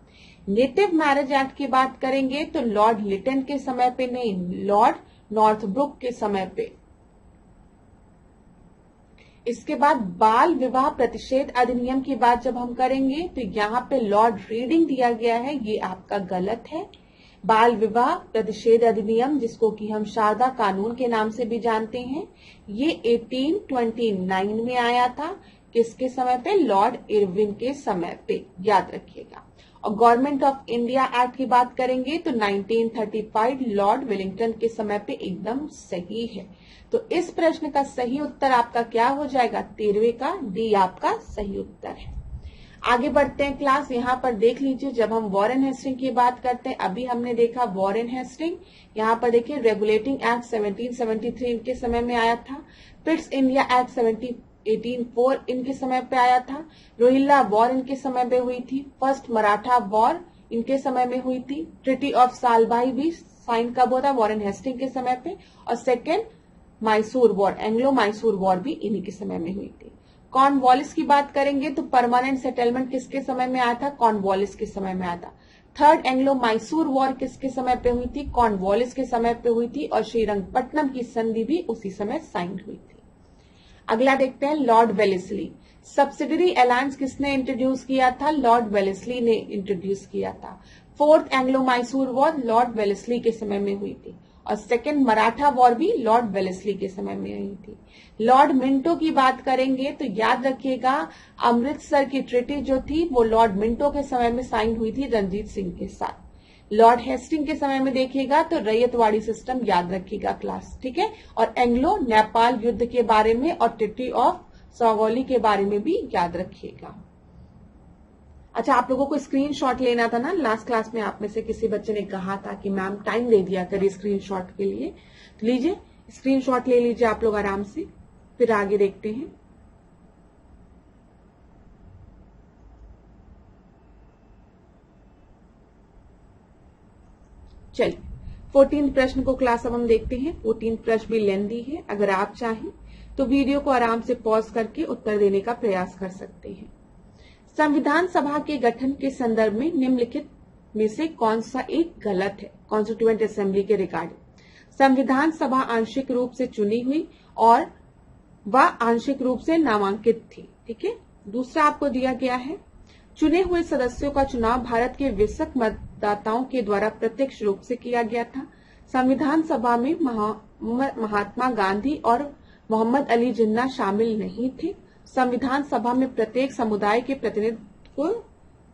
नेटिव मैरिज एक्ट की बात करेंगे तो लॉर्ड लिटन के समय पे नहीं, लॉर्ड नॉर्थब्रुक के समय पे। इसके बाद बाल विवाह प्रतिषेध अधिनियम की बात जब हम करेंगे तो यहाँ पे लॉर्ड रीडिंग दिया गया है, ये आपका गलत है। बाल विवाह प्रतिषेध अधिनियम, जिसको कि हम शारदा कानून के नाम से भी जानते हैं, ये 1829 में आया था। किसके समय पे? लॉर्ड इरविन के समय पे, याद रखिएगा। और गवर्नमेंट ऑफ इंडिया एक्ट की बात करेंगे तो 1935 लॉर्ड विलिंगटन के समय पे एकदम सही है। तो इस प्रश्न का सही उत्तर आपका क्या हो जाएगा? 13वें का डी आपका सही उत्तर है। आगे बढ़ते हैं क्लास। यहाँ पर देख लीजिए, जब हम वॉरेन हेस्टिंग की बात करते हैं, अभी हमने देखा वॉरेन हेस्टिंग। यहाँ पर देखिए, रेगुलेटिंग एक्ट 1773 इनके समय में आया था। पिट्स इंडिया एक्ट 1804 इनके समय पे आया था। रोहिल्ला वॉर इनके समय पे हुई थी। फर्स्ट मराठा वॉर इनके समय में हुई थी। ट्रिटी ऑफ सालभाई भी साइन कब होता? वॉरेन हेस्टिंग के समय पे। और second Mysore war, Anglo Mysore war भी इन्हीं के समय में हुई थी। कॉर्नवालिस की बात करेंगे तो परमानेंट सेटलमेंट किसके समय में आया था? कॉर्नवालिस के समय में आया था। थर्ड एंग्लो मैसूर वॉर किसके समय पे हुई थी? कॉर्नवालिस के समय पे हुई थी। और श्रीरंगपट्टनम की संधि भी उसी समय साइन हुई थी। अगला देखते हैं, लॉर्ड वेलेस्ली। सब्सिडरी अलायंस किसने इंट्रोड्यूस किया था? लॉर्ड वेलेस्ली ने इंट्रोड्यूस किया था। Fourth Anglo Mysore war Lord Wellesley के समय में हुई थी। और सेकेंड मराठा वॉर भी लॉर्ड वेलेस्ली के समय में हुई थी। लॉर्ड मिंटो की बात करेंगे तो याद रखिएगा, अमृतसर की ट्रिटी जो थी वो लॉर्ड मिंटो के समय में साइन हुई थी रणजीत सिंह के साथ। लॉर्ड हेस्टिंग के समय में देखिएगा तो रैयतवाड़ी सिस्टम याद रखिएगा क्लास, ठीक है। और एंग्लो नेपाल युद्ध के बारे में और ट्रिटी ऑफ सौगौली के बारे में भी याद रखिएगा। अच्छा, आप लोगों को स्क्रीनशॉट लेना था ना, लास्ट क्लास में आप में से किसी बच्चे ने कहा था कि मैम टाइम दे दिया करिए स्क्रीनशॉट के लिए, तो लीजिए स्क्रीनशॉट ले लीजिए आप लोग आराम से, फिर आगे देखते हैं। चलिए 14 प्रश्न को क्लास अब हम देखते हैं। 14 प्रश्न भी लेंदी है, अगर आप चाहें तो वीडियो को आराम से पॉज करके उत्तर देने का प्रयास कर सकते हैं। संविधान सभा के गठन के संदर्भ में निम्नलिखित में से कौन सा एक गलत है? कॉन्स्टिट्यूएंट असेंबली के रिगार्डिंग संविधान सभा आंशिक रूप से चुनी हुई और वह आंशिक रूप से नामांकित थी, ठीक है। दूसरा आपको दिया गया है, चुने हुए सदस्यों का चुनाव भारत के वयस्क मतदाताओं के द्वारा प्रत्यक्ष रूप से किया गया था। संविधान सभा में महात्मा गांधी और मोहम्मद अली जिन्ना शामिल नहीं थे। संविधान सभा में प्रत्येक समुदाय के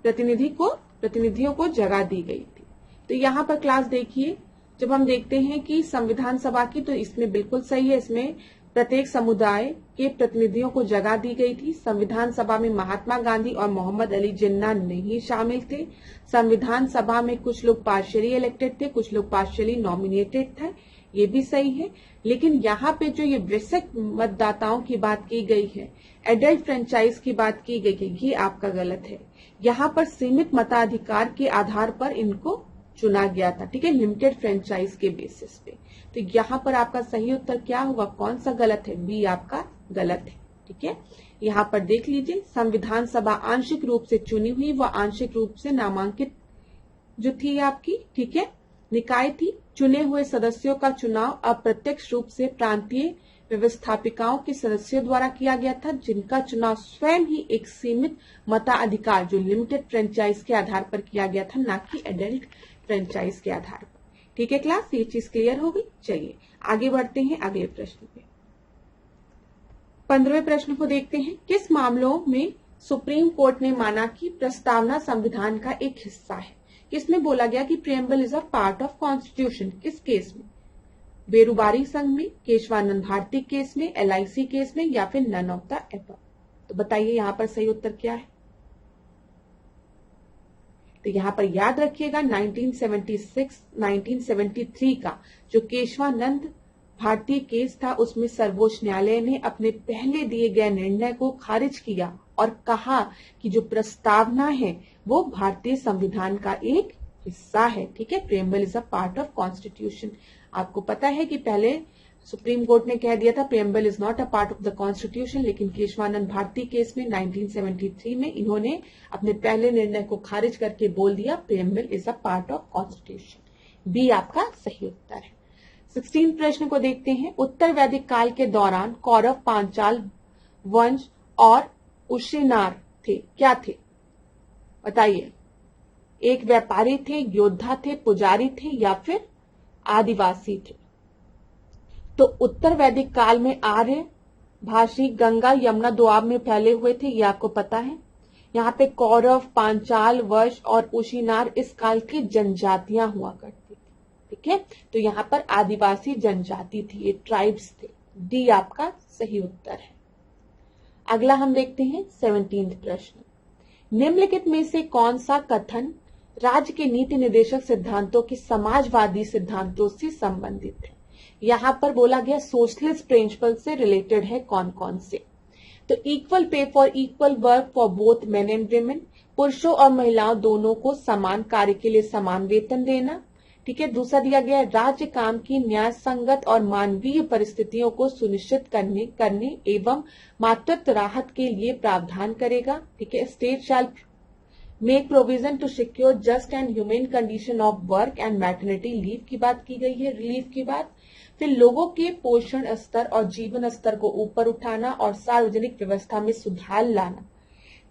प्रतिनिधियों को जगह दी गई थी। तो यहाँ पर क्लास देखिए, जब हम देखते हैं कि संविधान सभा की, तो इसमें बिल्कुल सही है, इसमें प्रत्येक समुदाय के प्रतिनिधियों को जगह दी गई थी। संविधान सभा में महात्मा गांधी और मोहम्मद अली जिन्ना नहीं शामिल थे। संविधान सभा में कुछ लोग पार्शियली इलेक्टेड थे, कुछ लोग पार्शियली नॉमिनेटेड थे, ये भी सही है। लेकिन यहाँ पे जो ये वयस्क मतदाताओं की बात की गई है, एडल्ट फ्रेंचाइज की बात की गई है, ये आपका गलत है। यहाँ पर सीमित मताधिकार के आधार पर इनको चुना गया था, ठीक है, लिमिटेड फ्रेंचाइज के बेसिस पे। तो यहाँ पर आपका सही उत्तर क्या होगा, कौन सा गलत है, बी आपका गलत है, ठीक है। यहाँ पर देख लीजिए, संविधान सभा आंशिक रूप से चुनी हुई व आंशिक रूप से नामांकित जो थी आपकी, ठीक है, निकाय थी। चुने हुए सदस्यों का चुनाव अप्रत्यक्ष रूप से प्रांतीय व्यवस्थापिकाओं के सदस्यों द्वारा किया गया था, जिनका चुनाव स्वयं ही एक सीमित मताधिकार जो लिमिटेड फ्रेंचाइज के आधार पर किया गया था, ना कि एडल्ट फ्रेंचाइज के आधार पर। ठीक है क्लास, ये चीज क्लियर हो गई। चलिए आगे बढ़ते हैं अगले प्रश्न पे। 15वें प्रश्न को देखते हैं। किस मामलों में सुप्रीम कोर्ट ने माना कि प्रस्तावना संविधान का एक हिस्सा है? किसमें बोला गया कि preamble is a part of constitution? किस केस में? बेरुबारी संघ में, केशवानंद भारती केस में, LIC केस में, या फिर नन ऑफ द एबव? तो बताइए यहाँ पर सही उत्तर क्या है? तो यहाँ पर याद रखिएगा 1976, 1973 का जो केशवानंद भारतीय केस था, उसमें सर्वोच्च न्यायालय ने अपने पहले दिए गए निर्णय को खारिज किया और कहा कि जो प्रस्तावना है वो भारतीय संविधान का एक हिस्सा है। ठीक है, preamble is a part of constitution. आपको पता है कि पहले सुप्रीम कोर्ट ने कह दिया था preamble is not a part of the constitution, लेकिन केशवानंद भारती केस में 1973 में इन्होंने अपने पहले निर्णय को खारिज करके बोल दिया preamble is a part of constitution. B आपका सही उत्तर है। 16 प्रश्न को देखते हैं। उत्तर वैदिक काल के दौरान कौरव, पांचाल वंश और उशेनार थे, क्या थे? बताइए। एक व्यापारी थे, योद्धा थे, पुजारी थे, या फिर आदिवासी थे? तो उत्तर वैदिक काल में आर्य भाषी गंगा यमुना दोआब में फैले हुए थे, ये आपको पता है। यहाँ पे कौरव, पांचाल, वंश और उशीनार इस काल की जनजातियां हुआ करती थी। ठीक है, तो यहाँ पर आदिवासी जनजाति थी, ये ट्राइब्स थे। डी आपका सही उत्तर है। अगला हम देखते हैं 17वां प्रश्न। निम्नलिखित में से कौन सा कथन राज्य के नीति निर्देशक सिद्धांतों के समाजवादी सिद्धांतों से संबंधित है? यहां पर बोला गया सोशलिस्ट प्रिंसिपल से रिलेटेड है, कौन कौन से? तो equal pay for equal work for both men and women, पुरुषों और महिलाओं दोनों को समान कार्य के लिए समान वेतन देना। ठीक है, दूसरा दिया गया है राज्य काम की न्याय संगत और मानवीय परिस्थितियों को सुनिश्चित करने एवं मातृत्व राहत के लिए प्रावधान करेगा। ठीक है, state shall make provision to secure just and humane condition of work and maternity leave की बात की गई है, रिलीफ की बात। फिर लोगों के पोषण स्तर और जीवन स्तर को ऊपर उठाना और सार्वजनिक व्यवस्था में सुधार लाना।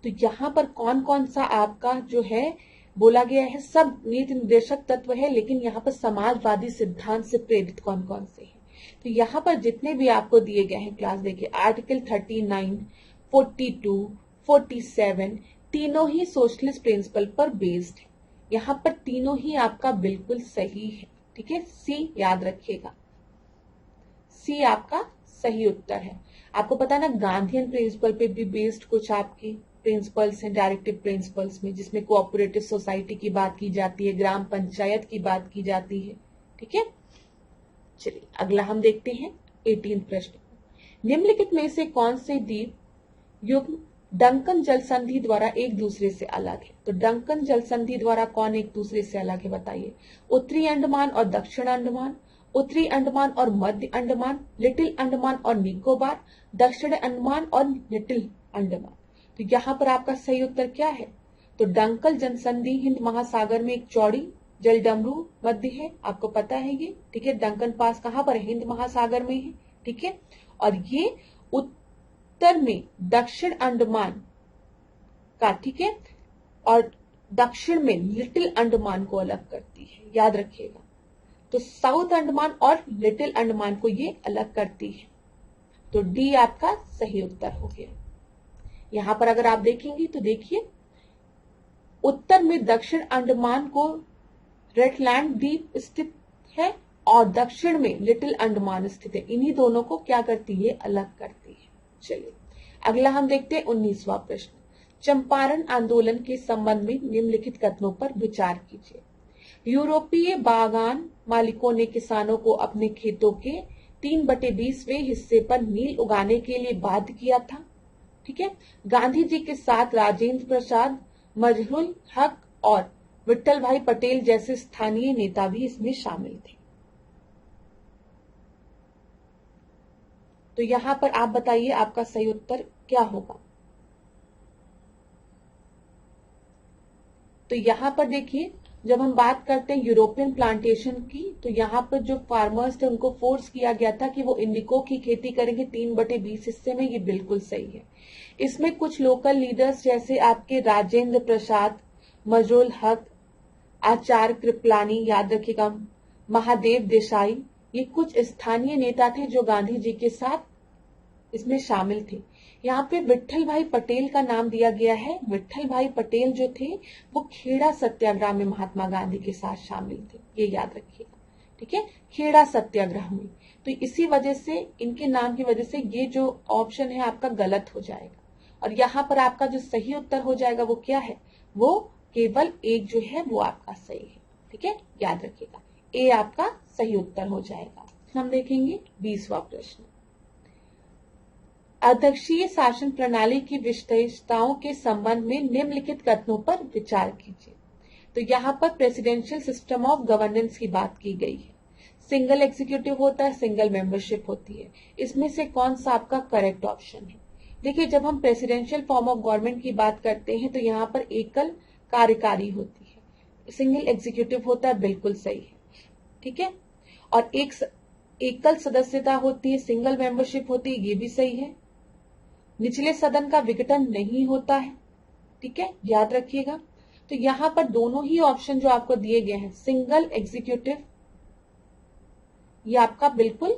तो यहाँ पर कौन कौन सा आपका जो है बोला गया है, सब नीति निर्देशक तत्व है, लेकिन यहाँ पर समाजवादी सिद्धांत से प्रेरित कौन कौन से हैं? तो यहाँ पर जितने भी आपको दिए गए हैं क्लास देखिए, आर्टिकल 39, 42, 47 तीनों ही सोशलिस्ट प्रिंसिपल पर बेस्ड है। यहाँ पर तीनों ही आपका बिल्कुल सही है। ठीक है, सी याद रखिएगा, सी आपका सही उत्तर है। आपको पता है ना, गांधीयन प्रिंसिपल पे भी बेस्ड कुछ आपकी प्रिंसिपल्स हैं, डायरेक्टिव प्रिंसिपल्स में, जिसमें कोऑपरेटिव सोसाइटी की बात की जाती है, ग्राम पंचायत की बात की जाती है। ठीक है, चलिए अगला हम देखते हैं 18 प्रश्न। निम्नलिखित में से कौन से द्वीप युग्म डंकन जल संधि द्वारा एक दूसरे से अलग है? तो डंकन जल संधि द्वारा कौन एक दूसरे से अलग है बताइए? उत्तरी अंडमान और दक्षिण अंडमान, उत्तरी अंडमान और मध्य अंडमान, लिटिल अंडमान और निकोबार, दक्षिण अंडमान और लिटिल अंडमान। तो यहाँ पर आपका सही उत्तर क्या है? तो डंकल जनसंधि हिंद महासागर में एक चौड़ी जल डमरू मध्य है, आपको पता है ये। ठीक है, डंकन पास कहाँ पर है? हिंद महासागर में है। ठीक है, और ये उत्तर में दक्षिण अंडमान का, ठीक है, और दक्षिण में लिटिल अंडमान को अलग करती है, याद रखिएगा। तो साउथ अंडमान और लिटिल अंडमान को ये अलग करती है। तो डी आपका सही उत्तर हो गया। यहां पर अगर आप देखेंगे तो देखिए, उत्तर में दक्षिण अंडमान को रेटलैंड द्वीप स्थित है और दक्षिण में लिटिल अंडमान स्थित है। इन्हीं दोनों को क्या करती है, अलग करती है। चलिए अगला हम देखते हैं 19वां प्रश्न। चंपारण आंदोलन के संबंध में निम्नलिखित कथनों पर विचार कीजिए। यूरोपीय बागान मालिकों ने किसानों को अपने खेतों के 3/20वें हिस्से पर नील उगाने के लिए बाध्य किया था। ठीक है। गांधी जी के साथ राजेंद्र प्रसाद, मजहरूल हक और विट्ठल भाई पटेल जैसे स्थानीय नेता भी इसमें शामिल थे। तो यहां पर आप बताइए आपका सही उत्तर क्या होगा। तो यहां पर देखिए, जब हम बात करते हैं यूरोपियन प्लांटेशन की, तो यहाँ पर जो फार्मर्स थे उनको फोर्स किया गया था कि वो इंडिको की खेती करेंगे 3/20 हिस्से में। ये बिल्कुल सही है। इसमें कुछ लोकल लीडर्स जैसे आपके राजेंद्र प्रसाद, मजरूल हक, आचार्य कृपलानी, याद रखिएगा, महादेव देसाई, ये कुछ स्थानीय नेता थे जो गांधी जी के साथ इसमें शामिल थे। यहाँ पे विट्ठल भाई पटेल का नाम दिया गया है। विट्ठल भाई पटेल जो थे वो खेड़ा सत्याग्रह में महात्मा गांधी के साथ शामिल थे, ये याद रखिएगा। ठीक है, खेड़ा सत्याग्रह में। तो इसी वजह से, इनके नाम की वजह से ये जो ऑप्शन है आपका गलत हो जाएगा। और यहाँ पर आपका जो सही उत्तर हो जाएगा वो क्या है, वो केवल एक जो है वो आपका सही है। ठीक है, याद रखिएगा, ए आपका सही उत्तर हो जाएगा। हम देखेंगे 20वां प्रश्न। अध्यक्षीय शासन प्रणाली की विशेषताओं के संबंध में निम्नलिखित कथनों पर विचार कीजिए। तो यहाँ पर प्रेसिडेंशियल सिस्टम ऑफ गवर्नेंस की बात की गई है। सिंगल एग्जीक्यूटिव होता है, सिंगल मेंबरशिप होती है। इसमें से कौन सा आपका करेक्ट ऑप्शन है? देखिए, जब हम प्रेसिडेंशियल फॉर्म ऑफ गवर्नमेंट की बात करते हैं तो यहाँ पर एकल कार्यकारी होती है, सिंगल एग्जीक्यूटिव होता है, बिल्कुल सही है। ठीक है, और एकल सदस्यता होती है, सिंगल मेंबरशिप होती है, ये भी सही है। निचले सदन का विघटन नहीं होता है। ठीक है, याद रखिएगा। तो यहां पर दोनों ही ऑप्शन जो आपको दिए गए हैं, सिंगल एग्जीक्यूटिव, ये आपका बिल्कुल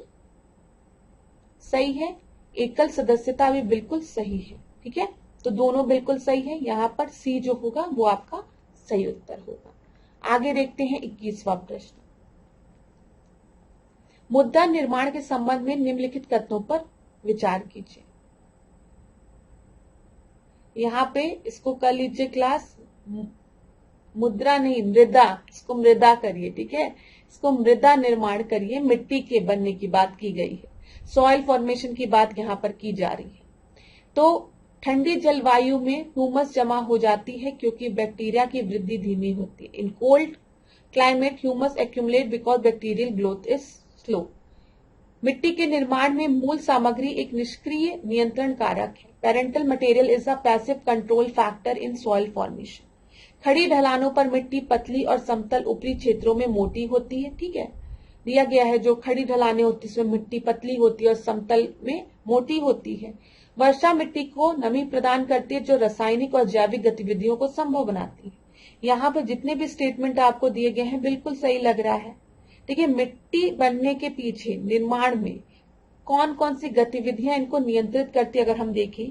सही है। एकल सदस्यता भी बिल्कुल सही है। ठीक है, तो दोनों बिल्कुल सही है। यहां पर सी जो होगा वो आपका सही उत्तर होगा। आगे देखते हैं 21वां प्रश्न। मुद्रा निर्माण के संबंध में निम्नलिखित कथनों पर विचार कीजिए। यहाँ पे इसको कर लीजिए क्लास, मुद्रा नहीं, मृदा, इसको मृदा करिए। ठीक है, इसको मृदा निर्माण करिए। मिट्टी के बनने की बात की गई है, सॉइल फॉर्मेशन की बात यहाँ पर की जा रही है। तो ठंडी जलवायु में ह्यूमस जमा हो जाती है क्योंकि बैक्टीरिया की वृद्धि धीमी होती है। In cold climate humus accumulate because bacterial growth is slow. मिट्टी के निर्माण में मूल सामग्री एक निष्क्रिय नियंत्रण कारक है। Parental material is a passive control factor in soil formation. खड़ी ढलानों पर मिट्टी पतली और समतल ऊपरी क्षेत्रों में मोटी होती है। ठीक है, दिया गया है जो खड़ी ढलानें होती है उसमें मिट्टी पतली होती है और समतल में मोटी होती है। वर्षा मिट्टी को नमी प्रदान करती है जो रासायनिक और जैविक गतिविधियों को संभव बनाती है। यहाँ पर जितने भी स्टेटमेंट आपको दिए गए हैं बिल्कुल सही लग रहा है। देखिए, मिट्टी बनने के पीछे निर्माण में कौन कौन सी गतिविधियां इनको नियंत्रित करती है, अगर हम देखें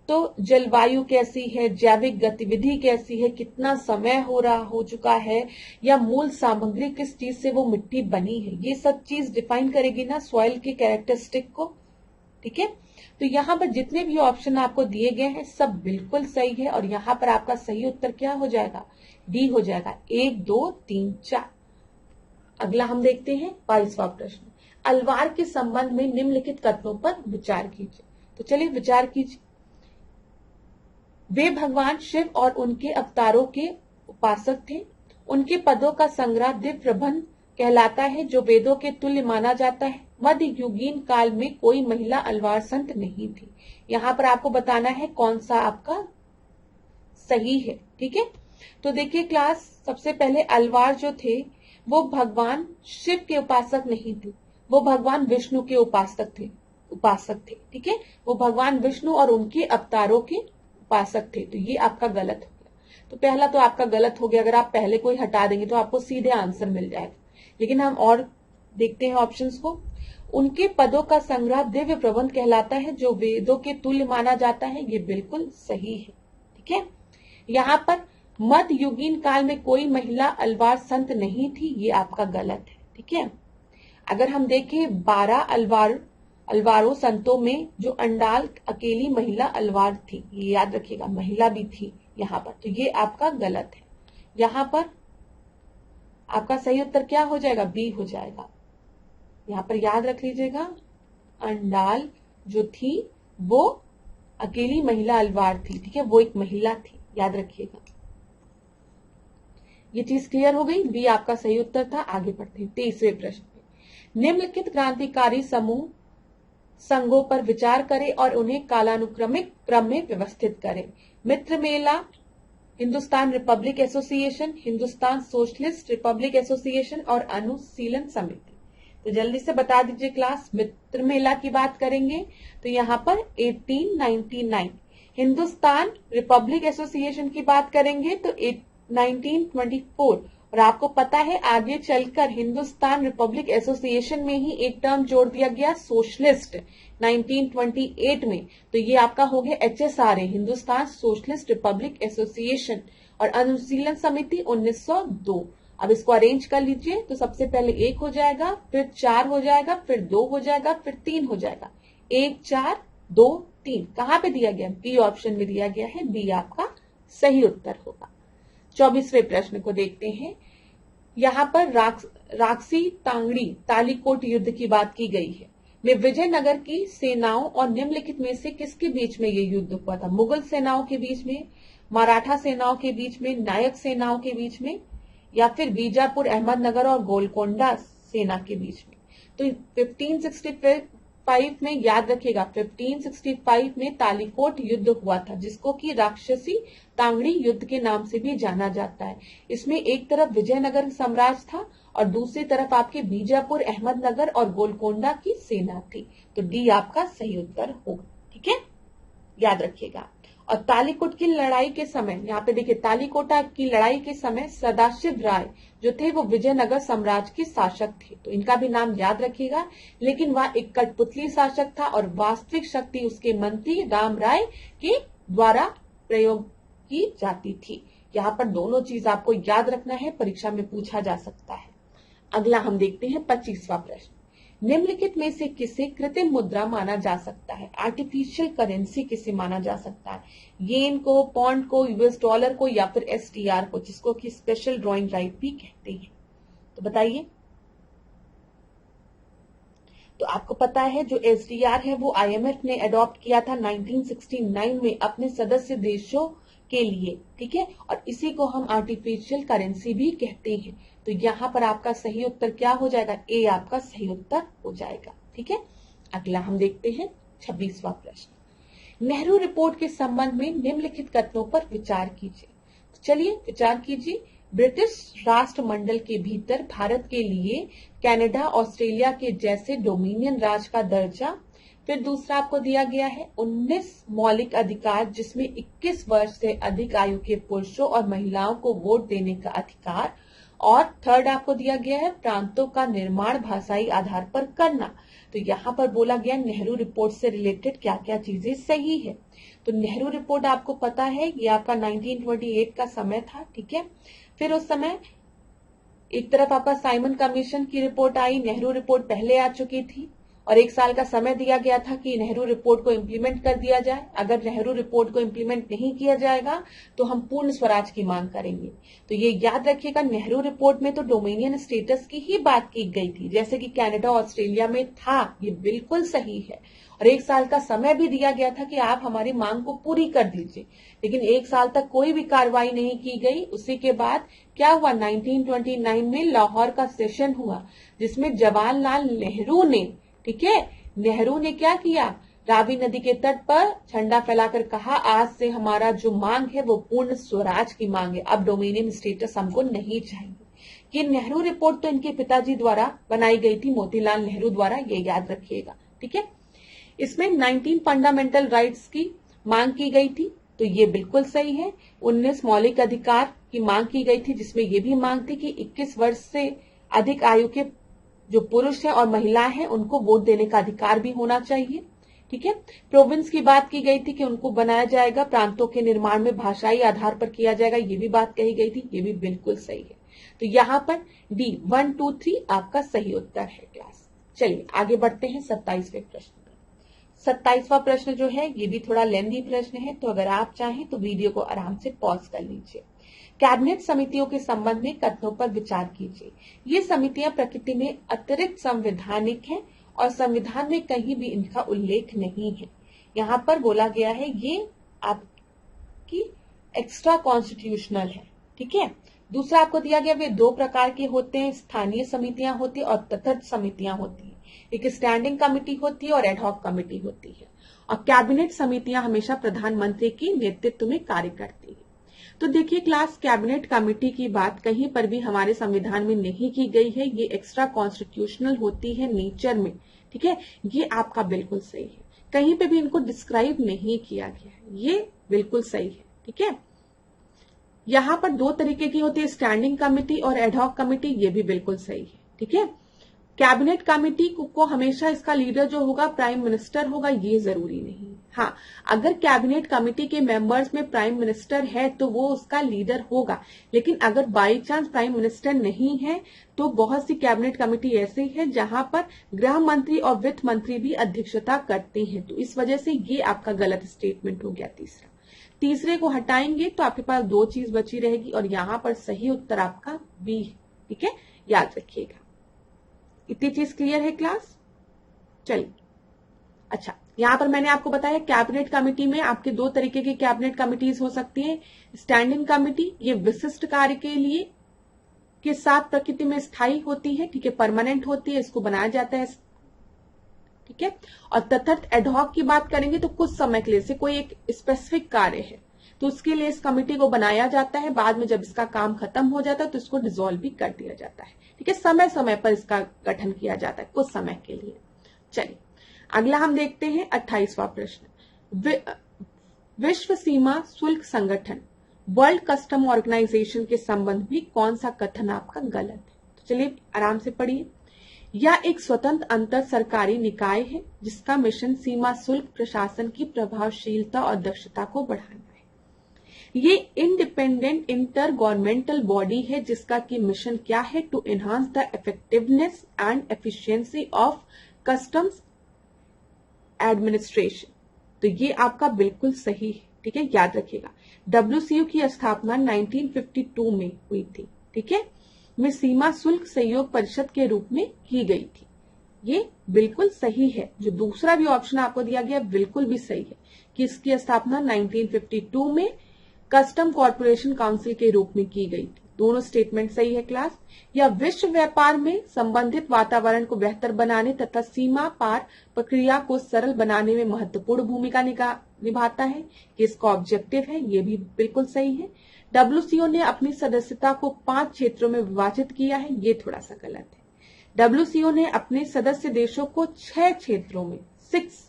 तो जलवायु कैसी है, जैविक गतिविधि कैसी है, कितना समय हो चुका है, या मूल सामग्री किस चीज से वो मिट्टी बनी है, ये सब चीज डिफाइन करेगी ना सॉइल के कैरेक्टरिस्टिक को। ठीक है, तो यहाँ पर जितने भी ऑप्शन आपको दिए गए हैं सब बिल्कुल सही है और यहाँ पर आपका सही उत्तर क्या हो जाएगा, डी हो जाएगा। 1 2 3 4। अगला हम देखते हैं 22वां प्रश्न। अलवार के संबंध में निम्नलिखित कथनों पर विचार कीजिए। तो चलिए विचार कीजिए। वे भगवान शिव और उनके अवतारों के उपासक थे। उनके पदों का संग्रह दिव्य प्रबंध कहलाता है जो वेदों के तुल्य माना जाता है। मध्य युगीन काल में कोई महिला अलवार संत नहीं थी। यहाँ पर आपको बताना है कौन सा आपका सही है। ठीक है, तो देखिए क्लास, सबसे पहले अलवार जो थे वो भगवान शिव के उपासक नहीं थे, वो भगवान विष्णु के उपासक थे। ठीक है, वो भगवान विष्णु और उनके अवतारों के उपासक थे। तो ये आपका गलत हो गया। तो पहला तो आपका गलत हो गया। अगर आप पहले कोई हटा देंगे तो आपको सीधे आंसर मिल जाएगा। लेकिन हम और देखते हैं ऑप्शंस को। उनके पदों का संग्रह दिव्य प्रबंध कहलाता है जो वेदों के तुल्य माना जाता है, ये बिल्कुल सही है। ठीक है, यहाँ पर मध्य युगीन काल में कोई महिला अलवार संत नहीं थी, ये आपका गलत है। ठीक है, अगर हम देखें 12 अलवारो संतों में जो अंडाल अकेली महिला अलवार थी, ये याद रखिएगा, महिला भी थी यहाँ पर, तो ये आपका गलत है। यहाँ पर आपका सही उत्तर क्या हो जाएगा? बी हो जाएगा। यहाँ पर याद रख लीजिएगा, अंडाल जो थी वो अकेली महिला अलवार थी, ठीक है, वो एक महिला थी, याद रखिएगा। ये चीज क्लियर हो गई। बी आपका सही उत्तर था। आगे बढ़ते हैं 23वें प्रश्न पे। निम्नलिखित क्रांतिकारी समूह संघों पर विचार करें और उन्हें कालानुक्रमिक क्रम में व्यवस्थित करें। Mitra Mela, Hindustan republic association, Hindustan socialist republic association और अनुशीलन समिति। तो जल्दी से बता दीजिए क्लास। मित्र मेला की बात करेंगे तो यहाँ पर 1899, हिंदुस्तान रिपब्लिक एसोसिएशन की बात करेंगे तो 1924, और आपको पता है आगे चलकर हिंदुस्तान रिपब्लिक एसोसिएशन में ही एक टर्म जोड़ दिया गया सोशलिस्ट 1928 में, तो ये आपका हो गया HSRA, Hindustan socialist republic association, और अनुशीलन समिति 1902। अब इसको अरेंज कर लीजिए तो सबसे पहले 1 हो जाएगा, फिर 4 हो जाएगा, फिर 2 हो जाएगा, फिर 3 हो जाएगा। 1 4 2 3 कहां पे दिया गया? बी ऑप्शन में दिया गया है। बी आपका सही उत्तर होगा। 24वें प्रश्न को देखते हैं। यहाँ पर राक्षसी तांगड़ी तालीकोट युद्ध की बात की गई है। में विजयनगर की सेनाओं और निम्नलिखित में से किसके बीच में ये युद्ध हुआ था? मुगल सेनाओं के बीच में, मराठा सेनाओं के बीच में, नायक सेनाओं के बीच में, या फिर बीजापुर, अहमदनगर और गोलकोंडा सेना के बीच में। तो 1565 में याद रखिएगा, 1565 में तालीकोट युद्ध हुआ था, जिसको कि राक्षसी तांगड़ी युद्ध के नाम से भी जाना जाता है। इसमें एक तरफ विजयनगर साम्राज्य था और दूसरी तरफ आपके बीजापुर, अहमदनगर और गोलकोंडा की सेना थी। तो डी आपका सही उत्तर होगा, ठीक है, याद रखिएगा। और तालीकोट की लड़ाई के समय, यहाँ पे देखिए, तालीकोटा की लड़ाई के समय सदाशिव राय जो थे वो विजयनगर साम्राज्य के शासक थे, तो इनका भी नाम याद रखिएगा। लेकिन वह एक कठपुतली शासक था और वास्तविक शक्ति उसके मंत्री राम राय के द्वारा प्रयोग की जाती थी। यहाँ पर दोनों चीज आपको याद रखना है, परीक्षा में पूछा जा सकता है। अगला हम देखते हैं 25वां प्रश्न। निम्नलिखित में से किसे कृत्रिम मुद्रा माना जा सकता है? आर्टिफिशियल करेंसी किसे माना जा सकता है? येन को, पॉन्ड को, यूएस डॉलर को, या फिर SDR को, जिसको कि स्पेशल ड्राइंग राइट भी कहते हैं। तो बताइए। तो आपको पता है जो SDR है वो IMF ने अडॉप्ट किया था 1969 में अपने सदस्य देशों के लिए, ठीक है, और इसी को हम आर्टिफिशियल करेंसी भी कहते हैं। तो यहाँ पर आपका सही उत्तर क्या हो जाएगा? ए आपका सही उत्तर हो जाएगा, ठीक है। अगला हम देखते हैं 26वां प्रश्न। नेहरू रिपोर्ट के संबंध में निम्नलिखित कथनों पर विचार कीजिए। तो चलिए विचार कीजिए। ब्रिटिश राष्ट्रमंडल के भीतर भारत के लिए कनाडा, ऑस्ट्रेलिया के जैसे डोमिनियन राज का दर्जा। फिर दूसरा आपको दिया गया है 19 मौलिक अधिकार, जिसमें 21 वर्ष से अधिक आयु के पुरुषों और महिलाओं को वोट देने का अधिकार। और थर्ड आपको दिया गया है प्रांतों का निर्माण भाषाई आधार पर करना। तो यहाँ पर बोला गया नेहरू रिपोर्ट से रिलेटेड क्या क्या चीजें सही है। तो नेहरू रिपोर्ट आपको पता है ये आपका 1928 का समय था, ठीक है। फिर उस समय एक तरफ आपका साइमन कमीशन की रिपोर्ट आई, नेहरू रिपोर्ट पहले आ चुकी थी, और 1 साल का समय दिया गया था कि नेहरू रिपोर्ट को इम्प्लीमेंट कर दिया जाए। अगर नेहरू रिपोर्ट को इम्प्लीमेंट नहीं किया जाएगा तो हम पूर्ण स्वराज की मांग करेंगे। तो ये याद रखिएगा, नेहरू रिपोर्ट में तो डोमिनियन स्टेटस की ही बात की गई थी, जैसे कि कनाडा, ऑस्ट्रेलिया में था, ये बिल्कुल सही है। और 1 साल का समय भी दिया गया था कि आप हमारी मांग को पूरी कर दीजिए, लेकिन 1 साल तक कोई भी कार्रवाई नहीं की गई। उसी के बाद क्या हुआ, 1929 में लाहौर का सेशन हुआ, जिसमें जवाहरलाल नेहरू ने, ठीक है, नेहरू ने क्या किया, रावी नदी के तट पर झंडा फैलाकर कहा, आज से हमारा जो मांग है वो पूर्ण स्वराज की मांग है, अब डोमिनियन स्टेटस हमको नहीं चाहिए। ये नेहरू रिपोर्ट तो इनके पिताजी द्वारा बनाई गई थी, मोतीलाल नेहरू द्वारा, ये याद रखिएगा, ठीक है। इसमें 19 फंडामेंटल राइट्स की मांग की गई थी, तो ये बिल्कुल सही है। 19 मौलिक अधिकार की मांग की गई थी, जिसमें ये भी मांग थी कि 21 वर्ष से अधिक आयु के जो पुरुष हैं और महिलाएं हैं उनको वोट देने का अधिकार भी होना चाहिए, ठीक है। प्रोविंस की बात की गई थी कि उनको बनाया जाएगा, प्रांतों के निर्माण में भाषाई आधार पर किया जाएगा, ये भी बात कही गई थी, ये भी बिल्कुल सही है। तो यहाँ पर डी 1, 2, 3 आपका सही उत्तर है क्लास। चलिए आगे बढ़ते हैं 27वें प्रश्न पर। 27वां प्रश्न जो है ये भी थोड़ा लेंथी प्रश्न है, तो अगर आप चाहें तो वीडियो को आराम से पॉज कर लीजिए। कैबिनेट समितियों के संबंध में कथनों पर विचार कीजिए। ये समितियां प्रकृति में अतिरिक्त संवैधानिक हैं और संविधान में कहीं भी इनका उल्लेख नहीं है। यहाँ पर बोला गया है ये आपकी एक्स्ट्रा कॉन्स्टिट्यूशनल है, ठीक है। दूसरा आपको दिया गया वे 2 प्रकार के होते हैं, स्थानीय समितियां होती है और तटस्थ समितियां होती है। एक स्टैंडिंग कमेटी होती है और एडहॉक कमेटी होती है। और कैबिनेट समितियां हमेशा प्रधानमंत्री की नेतृत्व में कार्य करती है। तो देखिए क्लास, कैबिनेट कमेटी की बात कहीं पर भी हमारे संविधान में नहीं की गई है। ये एक्स्ट्रा कॉन्स्टिट्यूशनल होती है नेचर में, ठीक है। ये आपका बिल्कुल सही है, कहीं पे भी इनको डिस्क्राइब नहीं किया गया है, ये बिल्कुल सही है, ठीक है। यहाँ पर 2 तरीके की होती है, स्टैंडिंग कमेटी और एडहॉक कमेटी, ये भी बिल्कुल सही है, ठीक है। कैबिनेट कमेटी को हमेशा इसका लीडर जो होगा प्राइम मिनिस्टर होगा, ये जरूरी नहीं। हाँ, अगर कैबिनेट कमेटी के मेंबर्स में प्राइम मिनिस्टर है तो वो उसका लीडर होगा, लेकिन अगर बाई चांस प्राइम मिनिस्टर नहीं है तो बहुत सी कैबिनेट कमेटी ऐसी है जहां पर गृह मंत्री और वित्त मंत्री भी अध्यक्षता करते हैं। तो इस वजह से ये आपका गलत स्टेटमेंट हो गया। तीसरे को हटाएंगे तो आपके पास 2 चीज बची रहेगी और यहाँ पर सही उत्तर आपका बी है, ठीक है, याद रखिएगा। इतनी चीज क्लियर है क्लास। चलिए, अच्छा, यहाँ पर मैंने आपको बताया कैबिनेट कमेटी में आपके 2 तरीके की कैबिनेट कमेटीज हो सकती है। स्टैंडिंग कमेटी ये विशिष्ट कार्य के लिए के साथ प्रकृति में स्थायी होती है, ठीक है, परमानेंट होती है, इसको बनाया जाता है, ठीक है। और तटस्थ एडहॉक की बात करेंगे तो कुछ समय के लिए से कोई एक स्पेसिफिक कार्य है तो उसके लिए इस कमेटी को बनाया जाता है, बाद में जब इसका काम खत्म हो जाता है तो इसको डिसॉल्व भी कर दिया जाता है, ठीक है। समय समय पर इसका गठन किया जाता है कुछ समय के लिए। चलिए अगला हम देखते हैं 28वां प्रश्न। विश्व सीमा शुल्क संगठन वर्ल्ड कस्टम ऑर्गेनाइजेशन के संबंध में कौन सा कथन आपका गलत है? तो चलिए आराम से पढ़िए। यह एक स्वतंत्र अंतर सरकारी निकाय है जिसका मिशन सीमा शुल्क प्रशासन की प्रभावशीलता और दक्षता को बढ़ाना है। ये इंडिपेंडेंट इंटर गवर्नमेंटल बॉडी है जिसका की मिशन क्या है? To enhance the effectiveness and efficiency of customs administration. तो ये आपका बिल्कुल सही है, ठीक है, याद रखिएगा। WCO की स्थापना 1952 में हुई थी, ठीक है, में सीमा शुल्क सहयोग परिषद के रूप में की गई थी। ये बिल्कुल सही है। जो दूसरा भी ऑप्शन आपको दिया गया बिल्कुल भी सही है कि इसकी स्थापना 1952 में कस्टम कॉर्पोरेशन काउंसिल के रूप में की गई थी। दोनों स्टेटमेंट सही है क्लास। या विश्व व्यापार में संबंधित वातावरण को बेहतर बनाने तथा सीमा पार प्रक्रिया को सरल बनाने में महत्वपूर्ण भूमिका निभाता है, कि इसका ऑब्जेक्टिव है, ये भी बिल्कुल सही है। WCO ने अपनी सदस्यता को 5 क्षेत्रों में विभाजित किया है, ये थोड़ा सा गलत है। WCO ने अपने सदस्य देशों को 6 क्षेत्रों में 6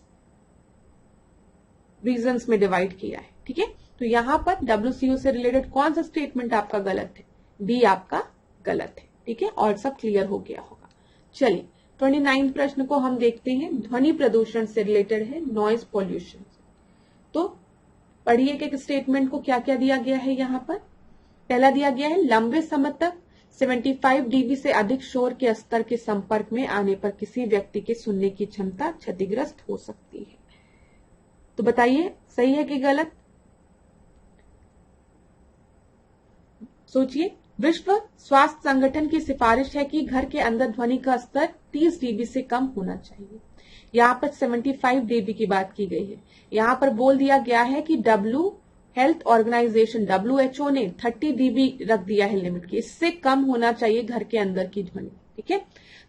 रीजन्स में डिवाइड किया है, ठीक है। तो यहां पर WCO से रिलेटेड कौन सा स्टेटमेंट आपका गलत है? डी आपका गलत है, ठीक है, और सब क्लियर हो गया होगा। चलिए 29 प्रश्न को हम देखते हैं। ध्वनि प्रदूषण से रिलेटेड है, नॉइज पॉल्यूशन। तो पढ़िए कि स्टेटमेंट को क्या क्या दिया गया है। यहाँ पर पहला दिया गया है लंबे समय तक 75 dB से अधिक शोर के स्तर के संपर्क में आने पर किसी व्यक्ति के सुनने की क्षमता क्षतिग्रस्त हो सकती है। तो बताइए सही है कि गलत? सोचिए। विश्व स्वास्थ्य संगठन की सिफारिश है कि घर के अंदर ध्वनि का स्तर 30 dB से कम होना चाहिए। यहाँ पर 75 dB की बात की गई है। यहाँ पर बोल दिया गया है कि हेल्थ ऑर्गेनाइजेशन WHO ने 30 dB रख दिया है लिमिट की, इससे कम होना चाहिए घर के अंदर की ध्वनि, ठीक है।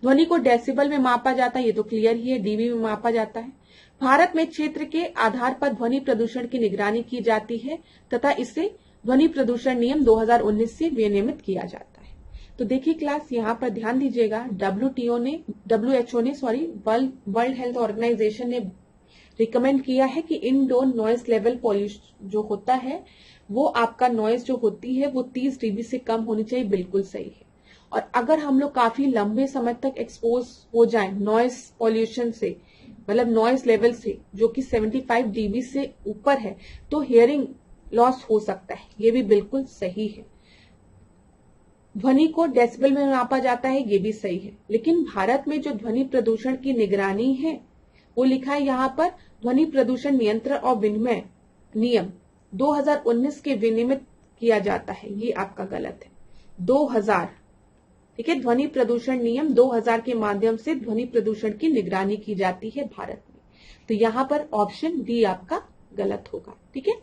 ध्वनि को डेसिबल में मापा जाता है, ये तो क्लियर ही है, dB में मापा जाता है। भारत में क्षेत्र के आधार पर ध्वनि प्रदूषण की निगरानी की जाती है तथा इसे ध्वनि प्रदूषण नियम 2019 से विनियमित किया जाता है। तो देखिए क्लास, यहाँ पर ध्यान दीजिएगा, WHO ने वर्ल्ड हेल्थ ऑर्गेनाइजेशन ने रिकमेंड किया है कि इनडोर नॉइज लेवल पॉल्यूशन जो होता है वो आपका नॉइज जो होती है वो 30 dB से कम होनी चाहिए, बिल्कुल सही है। और अगर हम लोग काफी लंबे समय तक एक्सपोज हो जाएं नॉइज पॉल्यूशन से, मतलब नॉइज लेवल से जो कि 75 dB से ऊपर है, तो हियरिंग लॉस हो सकता है, ये भी बिल्कुल सही है। ध्वनि को डेसिबल में मापा जाता है, ये भी सही है। लेकिन भारत में जो ध्वनि प्रदूषण की निगरानी है वो लिखा है यहाँ पर ध्वनि प्रदूषण नियंत्रण और विनिमय नियम 2019 के विनियमित किया जाता है, ये आपका गलत है। 2000, ठीक है, ध्वनि प्रदूषण नियम 2000 के माध्यम से ध्वनि प्रदूषण की निगरानी की जाती है भारत में। तो यहाँ पर ऑप्शन डी आपका गलत होगा। ठीक है,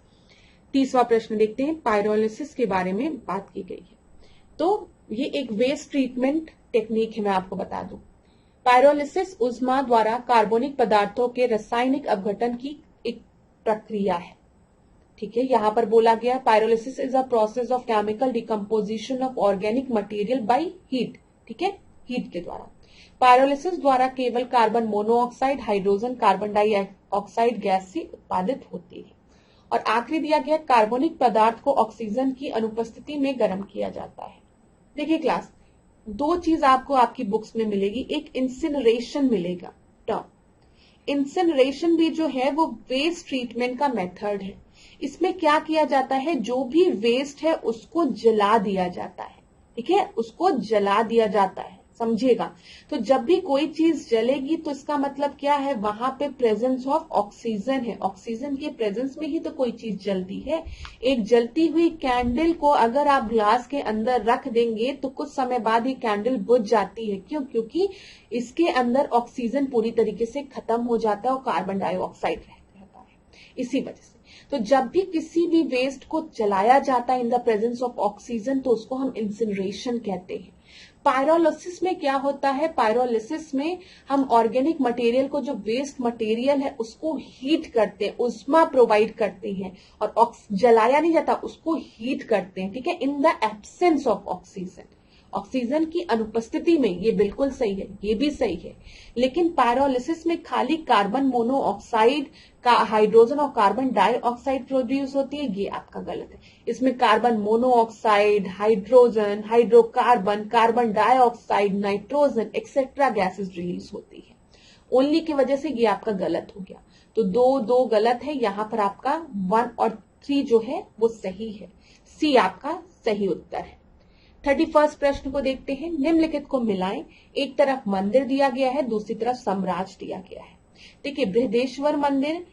तीसरा प्रश्न देखते हैं। पायरोलिसिस के बारे में बात की गई है, तो ये एक वेस्ट ट्रीटमेंट टेक्निक है, मैं आपको बता दूं। पायरोलिसिस उष्मा द्वारा कार्बनिक पदार्थों के रासायनिक अपघटन की एक प्रक्रिया है। ठीक है, यहां पर बोला गया pyrolysis is a process of chemical decomposition of organic material by heat. ठीक है, हीट के द्वारा। पायरोलिसिस द्वारा केवल carbon monoxide, hydrogen, carbon dioxide gas से उत्पादित होती है। और आखिरी दिया गया कार्बनिक पदार्थ को ऑक्सीजन की अनुपस्थिति में गर्म किया जाता है। देखिए क्लास, दो चीज आपको आपकी बुक्स में मिलेगी, एक इंसिनरेशन मिलेगा टर्म। इंसिनरेशन भी जो है वो वेस्ट ट्रीटमेंट का मेथड है। इसमें क्या किया जाता है, जो भी वेस्ट है उसको जला दिया जाता है। ठीक है, उसको जला दिया जाता है, समझिएगा। तो जब भी कोई चीज जलेगी तो इसका मतलब क्या है, वहां पे प्रेजेंस ऑफ ऑक्सीजन है। ऑक्सीजन के प्रेजेंस में ही तो कोई चीज जलती है। एक जलती हुई कैंडल को अगर आप ग्लास के अंदर रख देंगे तो कुछ समय बाद ही कैंडल बुझ जाती है। क्यों? क्योंकि इसके अंदर ऑक्सीजन पूरी तरीके से खत्म हो जाता है और कार्बन डाइऑक्साइड रहता है, इसी वजह से। तो जब भी किसी भी वेस्ट को जलाया जाता है in the presence of oxygen तो उसको हम इंसिनरेशन कहते हैं। पायरोलिसिस में क्या होता है, पायरोलिसिस में हम ऑर्गेनिक मटेरियल को, जो वेस्ट मटेरियल है उसको हीट करते हैं, उष्मा प्रोवाइड करते हैं और जलाया नहीं जाता, उसको हीट करते हैं। ठीक है, in the absence of oxygen, oxygen की अनुपस्थिति में। ये बिल्कुल सही है, ये भी सही है। लेकिन पायरोलिसिस में खाली कार्बन मोनोऑक्साइड का हाइड्रोजन और कार्बन डाइऑक्साइड प्रोड्यूस होती है, ये आपका गलत है। इसमें carbon monoxide, hydrogen, hydrocarbon, carbon dioxide, nitrogen etcetera gases release होती है। ओनली की वजह से ये आपका गलत हो गया। तो दो गलत है, यहां पर आपका 1 और 3 जो है वो सही है। सी आपका सही उत्तर है। 31 प्रश्न को देखते हैं। निम्नलिखित को मिलाएं। एक तरफ मंदिर दिया गया है, दूसरी तरफ साम्राज्य दिया गया है। देखिए, बृहदेश्वर मंदिर,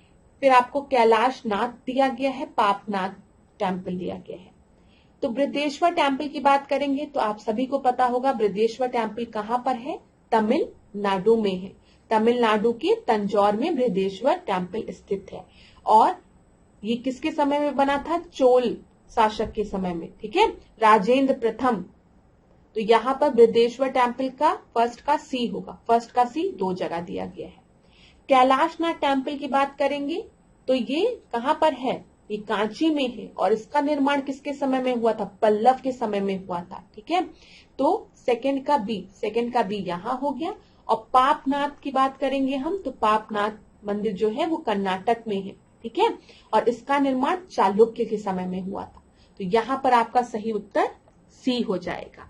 फिर आपको कैलाश नाथ दिया गया है, पापनाथ टेम्पल दिया गया है। तो बृहदेश्वर टेम्पल की बात करेंगे तो आप सभी को पता होगा बृहदेश्वर टेम्पल कहां पर है, तमिलनाडु में है। तमिलनाडु के तंजौर में बृहदेश्वर टेम्पल स्थित है। और ये किसके समय में बना था, चोल शासक के समय में। ठीक है, राजेंद्र प्रथम। तो यहां पर बृहदेश्वर टेम्पल का फर्स्ट का सी होगा, फर्स्ट का सी 2 जगह दिया गया है। कैलाशनाथ टेम्पल की बात करेंगे तो ये कहां पर है, ये कांची में है। और इसका निर्माण किसके समय में हुआ था, पल्लव के समय में हुआ था। ठीक है, तो सेकंड का बी यहां हो गया। और पापनाथ की बात करेंगे हम तो पापनाथ मंदिर जो है वो कर्नाटक में है। ठीक है, और इसका निर्माण चालुक्य के समय में हुआ था। तो यहां पर आपका सही उत्तर सी हो जाएगा।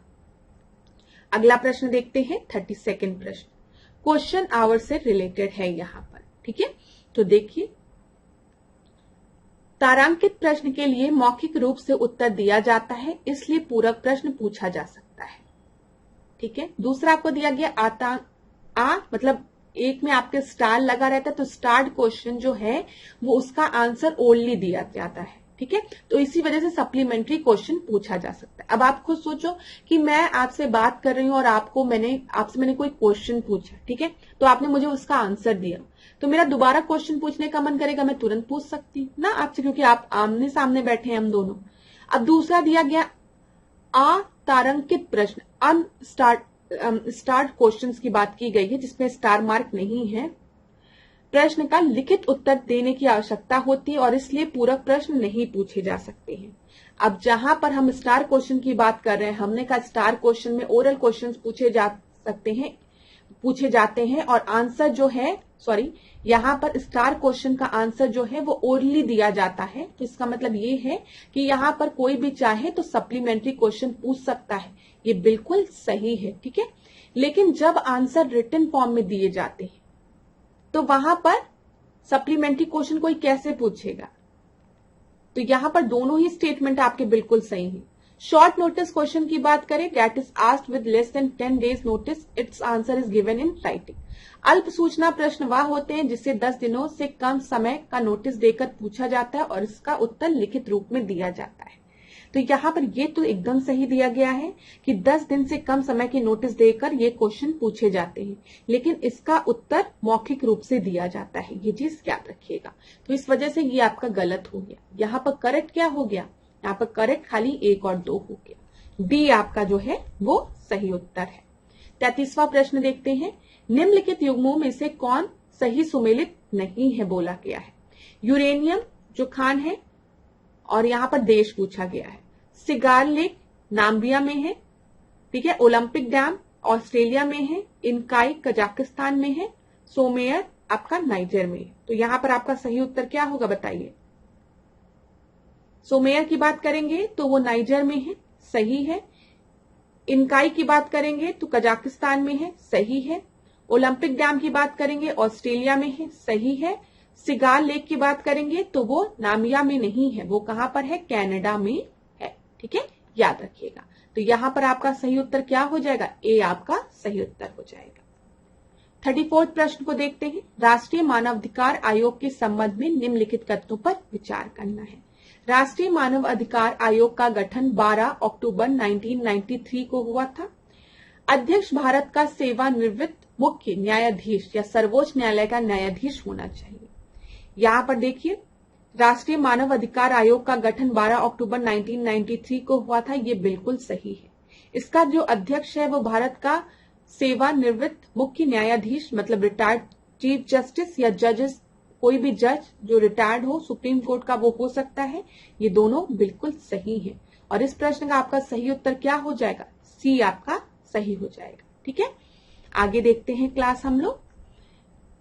अगला प्रश्न देखते हैं, 32वां प्रश्न क्वेश्चन आवर से रिलेटेड है यहां पर। ठीक है, तो देखिए, तारांकित प्रश्न के लिए मौखिक रूप से उत्तर दिया जाता है, इसलिए पूरक प्रश्न पूछा जा सकता है। ठीक है, दूसरा आपको दिया गया मतलब एक में आपके स्टार लगा रहता है तो स्टार्ड क्वेश्चन जो है वो उसका आंसर ओनली दिया जाता है। ठीक है, तो इसी वजह से सप्लीमेंट्री क्वेश्चन पूछा जा सकता है। अब आप खुद सोचो कि मैं आपसे बात कर रही हूं और आपसे मैंने कोई क्वेश्चन पूछा। ठीक है, तो आपने मुझे उसका आंसर दिया, तो मेरा दोबारा क्वेश्चन पूछने का मन करेगा, मैं तुरंत पूछ सकती हूँ ना आपसे, क्योंकि आप आमने सामने बैठे हैं हम दोनों। अब दूसरा दिया गया अतारांकित प्रश्न, स्टार्ट क्वेश्चंस की बात की गई है जिसमें स्टार मार्क नहीं है। प्रश्न का लिखित उत्तर देने की आवश्यकता होती है और इसलिए पूरक प्रश्न नहीं पूछे जा सकते हैं। अब जहां पर हम स्टार क्वेश्चन की बात कर रहे हैं, हमने कहा स्टार क्वेश्चन में ओरल क्वेश्चंस पूछे जाते हैं और आंसर जो है यहां पर स्टार क्वेश्चन का आंसर जो है वो ओरली दिया जाता है। तो इसका मतलब ये है कि यहां पर कोई भी चाहे तो सप्लीमेंट्री क्वेश्चन पूछ सकता है, ये बिल्कुल सही है। ठीक है, लेकिन जब आंसर रिटन फॉर्म में दिए जाते हैं तो वहां पर सप्लीमेंट्री क्वेश्चन कोई कैसे पूछेगा। तो यहां पर दोनों ही स्टेटमेंट आपके बिल्कुल सही हैं। शॉर्ट नोटिस क्वेश्चन की बात करें, that is asked with less than 10 days notice, it's answer is given in writing. अल्प सूचना प्रश्न वह होते हैं जिसे 10 दिनों से कम समय का नोटिस देकर पूछा जाता है और इसका उत्तर लिखित रूप में दिया जाता है। तो यहाँ पर ये तो एकदम सही दिया गया है कि 10 दिन से कम समय की नोटिस देकर ये क्वेश्चन पूछे जाते हैं, लेकिन इसका उत्तर मौखिक रूप से दिया जाता है, ये चीज याद रखिएगा। तो इस वजह से ये आपका गलत हो गया। यहाँ पर करेक्ट क्या हो गया, यहाँ पर करेक्ट खाली 1 और 2 हो गया। डी आपका जो है वो सही उत्तर है। 33वां प्रश्न देखते हैं, निम्नलिखित युग्मों में से कौन सही सुमेलित नहीं है बोला गया है। यूरेनियम जो खान है और यहाँ पर देश पूछा गया है। सिगार लेक नाम्बिया में है, ठीक है। ओलंपिक डैम ऑस्ट्रेलिया में है। इनकाई कजाकिस्तान में है। सोमेयर आपका नाइजर में है। तो यहाँ पर आपका सही उत्तर क्या होगा बताइए। सोमेयर की बात करेंगे तो वो नाइजर में है, सही है। इनकाई की बात करेंगे तो कजाकिस्तान में है, सही है। ओलंपिक डैम की बात करेंगे ऑस्ट्रेलिया में है, सही है। सिगार लेक की बात करेंगे तो वो नामिया में नहीं है, वो कहां पर है, कनाडा में है, ठीक है, याद रखिएगा। तो यहां पर आपका सही उत्तर क्या हो जाएगा, ए आपका सही उत्तर हो जाएगा। 34 प्रश्न को देखते हैं, राष्ट्रीय मानवाधिकार आयोग के संबंध में निम्नलिखित कथनों पर विचार करना है। राष्ट्रीय मानव अधिकार आयोग का गठन 12 अक्टूबर 1993 को हुआ था। अध्यक्ष भारत का सेवानिवृत्त मुख्य न्यायाधीश या सर्वोच्च न्यायालय का न्यायाधीश होना चाहिए। यहाँ पर देखिए, राष्ट्रीय मानव अधिकार आयोग का गठन 12 अक्टूबर 1993 को हुआ था, ये बिल्कुल सही है। इसका जो अध्यक्ष है वो भारत का सेवानिवृत्त मुख्य न्यायाधीश मतलब रिटायर्ड चीफ जस्टिस या जजेस, कोई भी जज जो रिटायर्ड हो सुप्रीम कोर्ट का वो हो सकता है। ये दोनों बिल्कुल सही है और इस प्रश्न का आपका सही उत्तर क्या हो जाएगा, सी आपका सही हो जाएगा, ठीक है। आगे देखते हैं क्लास हम लोग।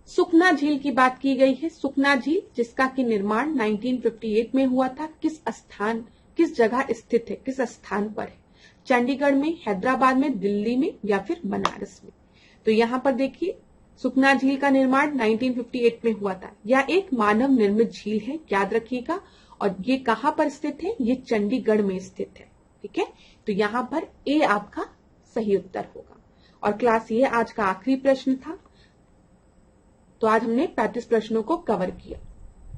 सुखना झील की बात की गई है। सुखना झील जिसका कि निर्माण 1958 में हुआ था, किस जगह स्थित है, किस स्थान पर है, चंडीगढ़ में, हैदराबाद में, दिल्ली में या फिर बनारस में। तो यहाँ पर देखिए, सुखना झील का निर्माण 1958 में हुआ था। यह एक मानव निर्मित झील है, याद रखिएगा। और ये कहां पर स्थित है, ये चंडीगढ़ में स्थित है, ठीक है। तो यहाँ पर ए आपका सही उत्तर होगा। और क्लास ये आज का आखिरी प्रश्न था। तो आज हमने 35 प्रश्नों को कवर किया।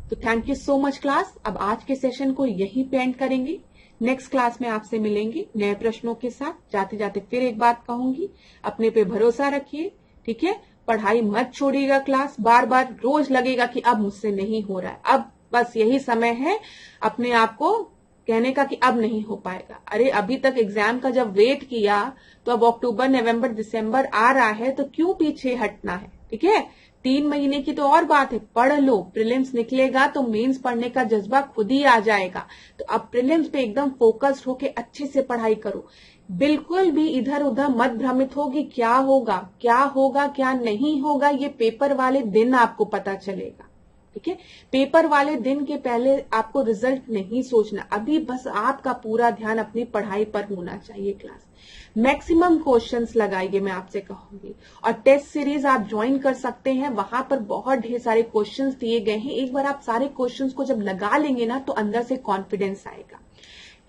तो thank you so much class. अब आज के सेशन को यहीं पे एंड करेंगे। नेक्स्ट क्लास में आपसे मिलेंगे नए प्रश्नों के साथ। जाते जाते फिर एक बात कहूंगी, अपने पे भरोसा रखिए, ठीक है। पढ़ाई मत छोड़िएगा क्लास, बार बार रोज लगेगा कि अब मुझसे नहीं हो रहा है, अब बस यही समय है अपने आप को कहने का कि अब नहीं हो पाएगा। अरे अभी तक एग्जाम का जब वेट किया तो अब अक्टूबर नवंबर दिसंबर आ रहा है, तो क्यों पीछे हटना है, ठीक है। 3 महीने की तो और बात है, पढ़ लो। प्रीलिम्स निकलेगा तो मेंस पढ़ने का जज्बा खुद ही आ जाएगा। तो अब प्रीलिम्स पे एकदम फोकस्ड होके अच्छे से पढ़ाई करो। बिल्कुल भी इधर उधर मत भ्रमित हो कि क्या होगा क्या नहीं होगा, ये पेपर वाले दिन आपको पता चलेगा, ठीक है। पेपर वाले दिन के पहले आपको रिजल्ट नहीं सोचना, अभी बस आपका पूरा ध्यान अपनी पढ़ाई पर होना चाहिए। क्लास मैक्सिमम क्वेश्चंस लगाइए, मैं आपसे कहूंगी। और टेस्ट सीरीज आप ज्वाइन कर सकते हैं, वहां पर बहुत ढेर सारे क्वेश्चंस दिए गए हैं। एक बार आप सारे क्वेश्चंस को जब लगा लेंगे ना तो अंदर से कॉन्फिडेंस आएगा।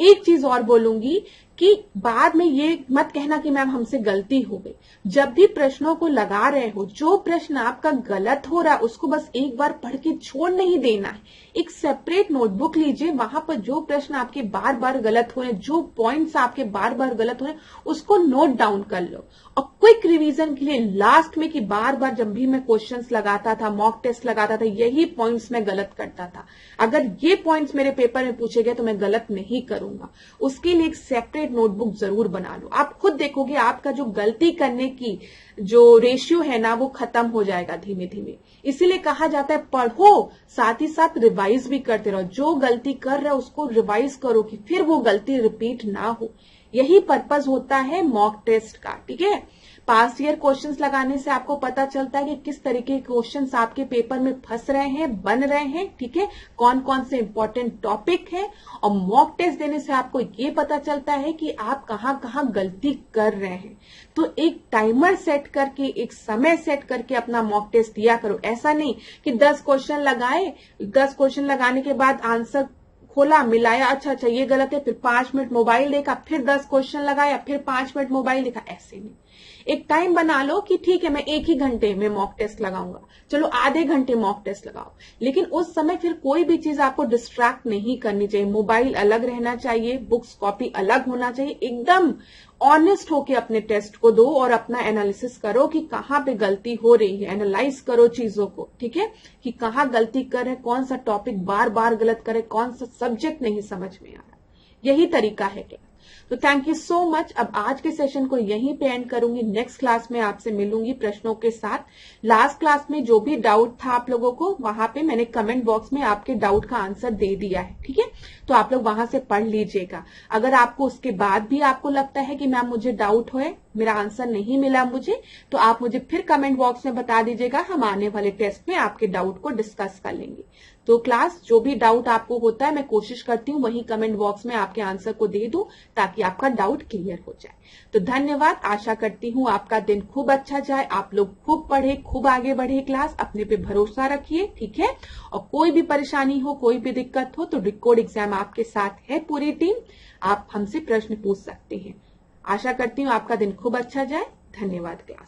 एक चीज और बोलूंगी कि बाद में ये मत कहना कि मैम हमसे गलती हो गई। जब भी प्रश्नों को लगा रहे हो, जो प्रश्न आपका गलत हो रहा है उसको बस एक बार पढ़ के छोड़ नहीं देना है। एक सेपरेट नोटबुक लीजिए, वहां पर जो प्रश्न आपके बार बार गलत हो रहे हैं, जो पॉइंट्स आपके बार बार गलत हो रहे हैं, उसको नोट डाउन कर लो। और क्विक रिवीजन के लिए लास्ट में कि बार बार जब भी मैं क्वेश्चंस लगाता था, मॉक टेस्ट लगाता था, यही पॉइंट्स मैं गलत करता था। अगर ये पॉइंट्स मेरे पेपर में पूछे गए तो मैं गलत नहीं करूंगा। उसके लिए एक सेपरेट नोटबुक जरूर बना लो। आप खुद देखोगे आपका जो गलती करने की जो रेशियो है ना वो खत्म हो जाएगा धीमे धीमे। इसीलिए कहा जाता है पढ़ो साथ ही साथ रिवाइज भी करते रहो। जो गलती कर रहे हो उसको रिवाइज करो कि फिर वो गलती रिपीट ना हो। यही पर्पस होता है मॉक टेस्ट का, ठीक है। पास्ट ईयर क्वेश्चंस लगाने से आपको पता चलता है कि किस तरीके के क्वेश्चंस आपके पेपर में फंस रहे हैं, बन रहे हैं, ठीक है। कौन कौन से इंपॉर्टेंट टॉपिक है। और मॉक टेस्ट देने से आपको ये पता चलता है कि आप कहाँ कहाँ गलती कर रहे हैं। तो एक टाइमर सेट करके, एक समय सेट करके अपना मॉक टेस्ट दिया करो। ऐसा नहीं कि 10 क्वेश्चन लगाए, 10 क्वेश्चन लगाने के बाद आंसर खोला, मिलाया, अच्छा ये गलत है, फिर 5 मिनट मोबाइल देखा, फिर 10 क्वेश्चन लगाया, फिर 5 मिनट मोबाइल देखा, ऐसे नहीं। एक टाइम बना लो कि ठीक है मैं 1 ही घंटे में मॉक टेस्ट लगाऊंगा, चलो आधे घंटे मॉक टेस्ट लगाओ, लेकिन उस समय फिर कोई भी चीज आपको डिस्ट्रैक्ट नहीं करनी चाहिए। मोबाइल अलग रहना चाहिए, बुक्स कॉपी अलग होना चाहिए। एकदम ऑनेस्ट होके अपने टेस्ट को दो और अपना एनालिसिस करो कि कहाँ पे गलती हो रही है। एनालाइज करो चीजों को, ठीक है, कि कहाँ गलती कर रहे, कौन सा टॉपिक बार बार गलत करे, कौन सा सब्जेक्ट नहीं समझ में आ रहा। यही तरीका है क्लास। तो थैंक यू सो मच। अब आज के सेशन को यहीं पे एंड करूंगी। नेक्स्ट क्लास में आपसे मिलूंगी प्रश्नों के साथ। लास्ट क्लास में जो भी डाउट था आप लोगों को, वहां पे मैंने कमेंट बॉक्स में आपके डाउट का आंसर दे दिया है, ठीक है, तो आप लोग वहां से पढ़ लीजिएगा। अगर आपको उसके बाद भी आपको लगता है कि मैम मुझे डाउट है, मेरा आंसर नहीं मिला मुझे, तो आप मुझे फिर कमेंट बॉक्स में बता दीजिएगा। हम आने वाले टेस्ट में आपके डाउट को डिस्कस कर लेंगे। तो क्लास जो भी डाउट आपको होता है मैं कोशिश करती हूँ वही कमेंट बॉक्स में आपके आंसर को दे दूं ताकि आपका डाउट क्लियर हो जाए। तो धन्यवाद। आशा करती हूँ आपका दिन खूब अच्छा जाए, आप लोग खूब पढ़े, खूब आगे बढ़े। क्लास अपने पे भरोसा रखिए, ठीक है, और कोई भी परेशानी हो, कोई भी दिक्कत हो तो रिकॉर्ड एग्जाम आपके साथ है पूरी टीम, आप हमसे प्रश्न पूछ सकते हैं। आशा करती हूँ आपका दिन खूब अच्छा जाए। धन्यवाद क्लास।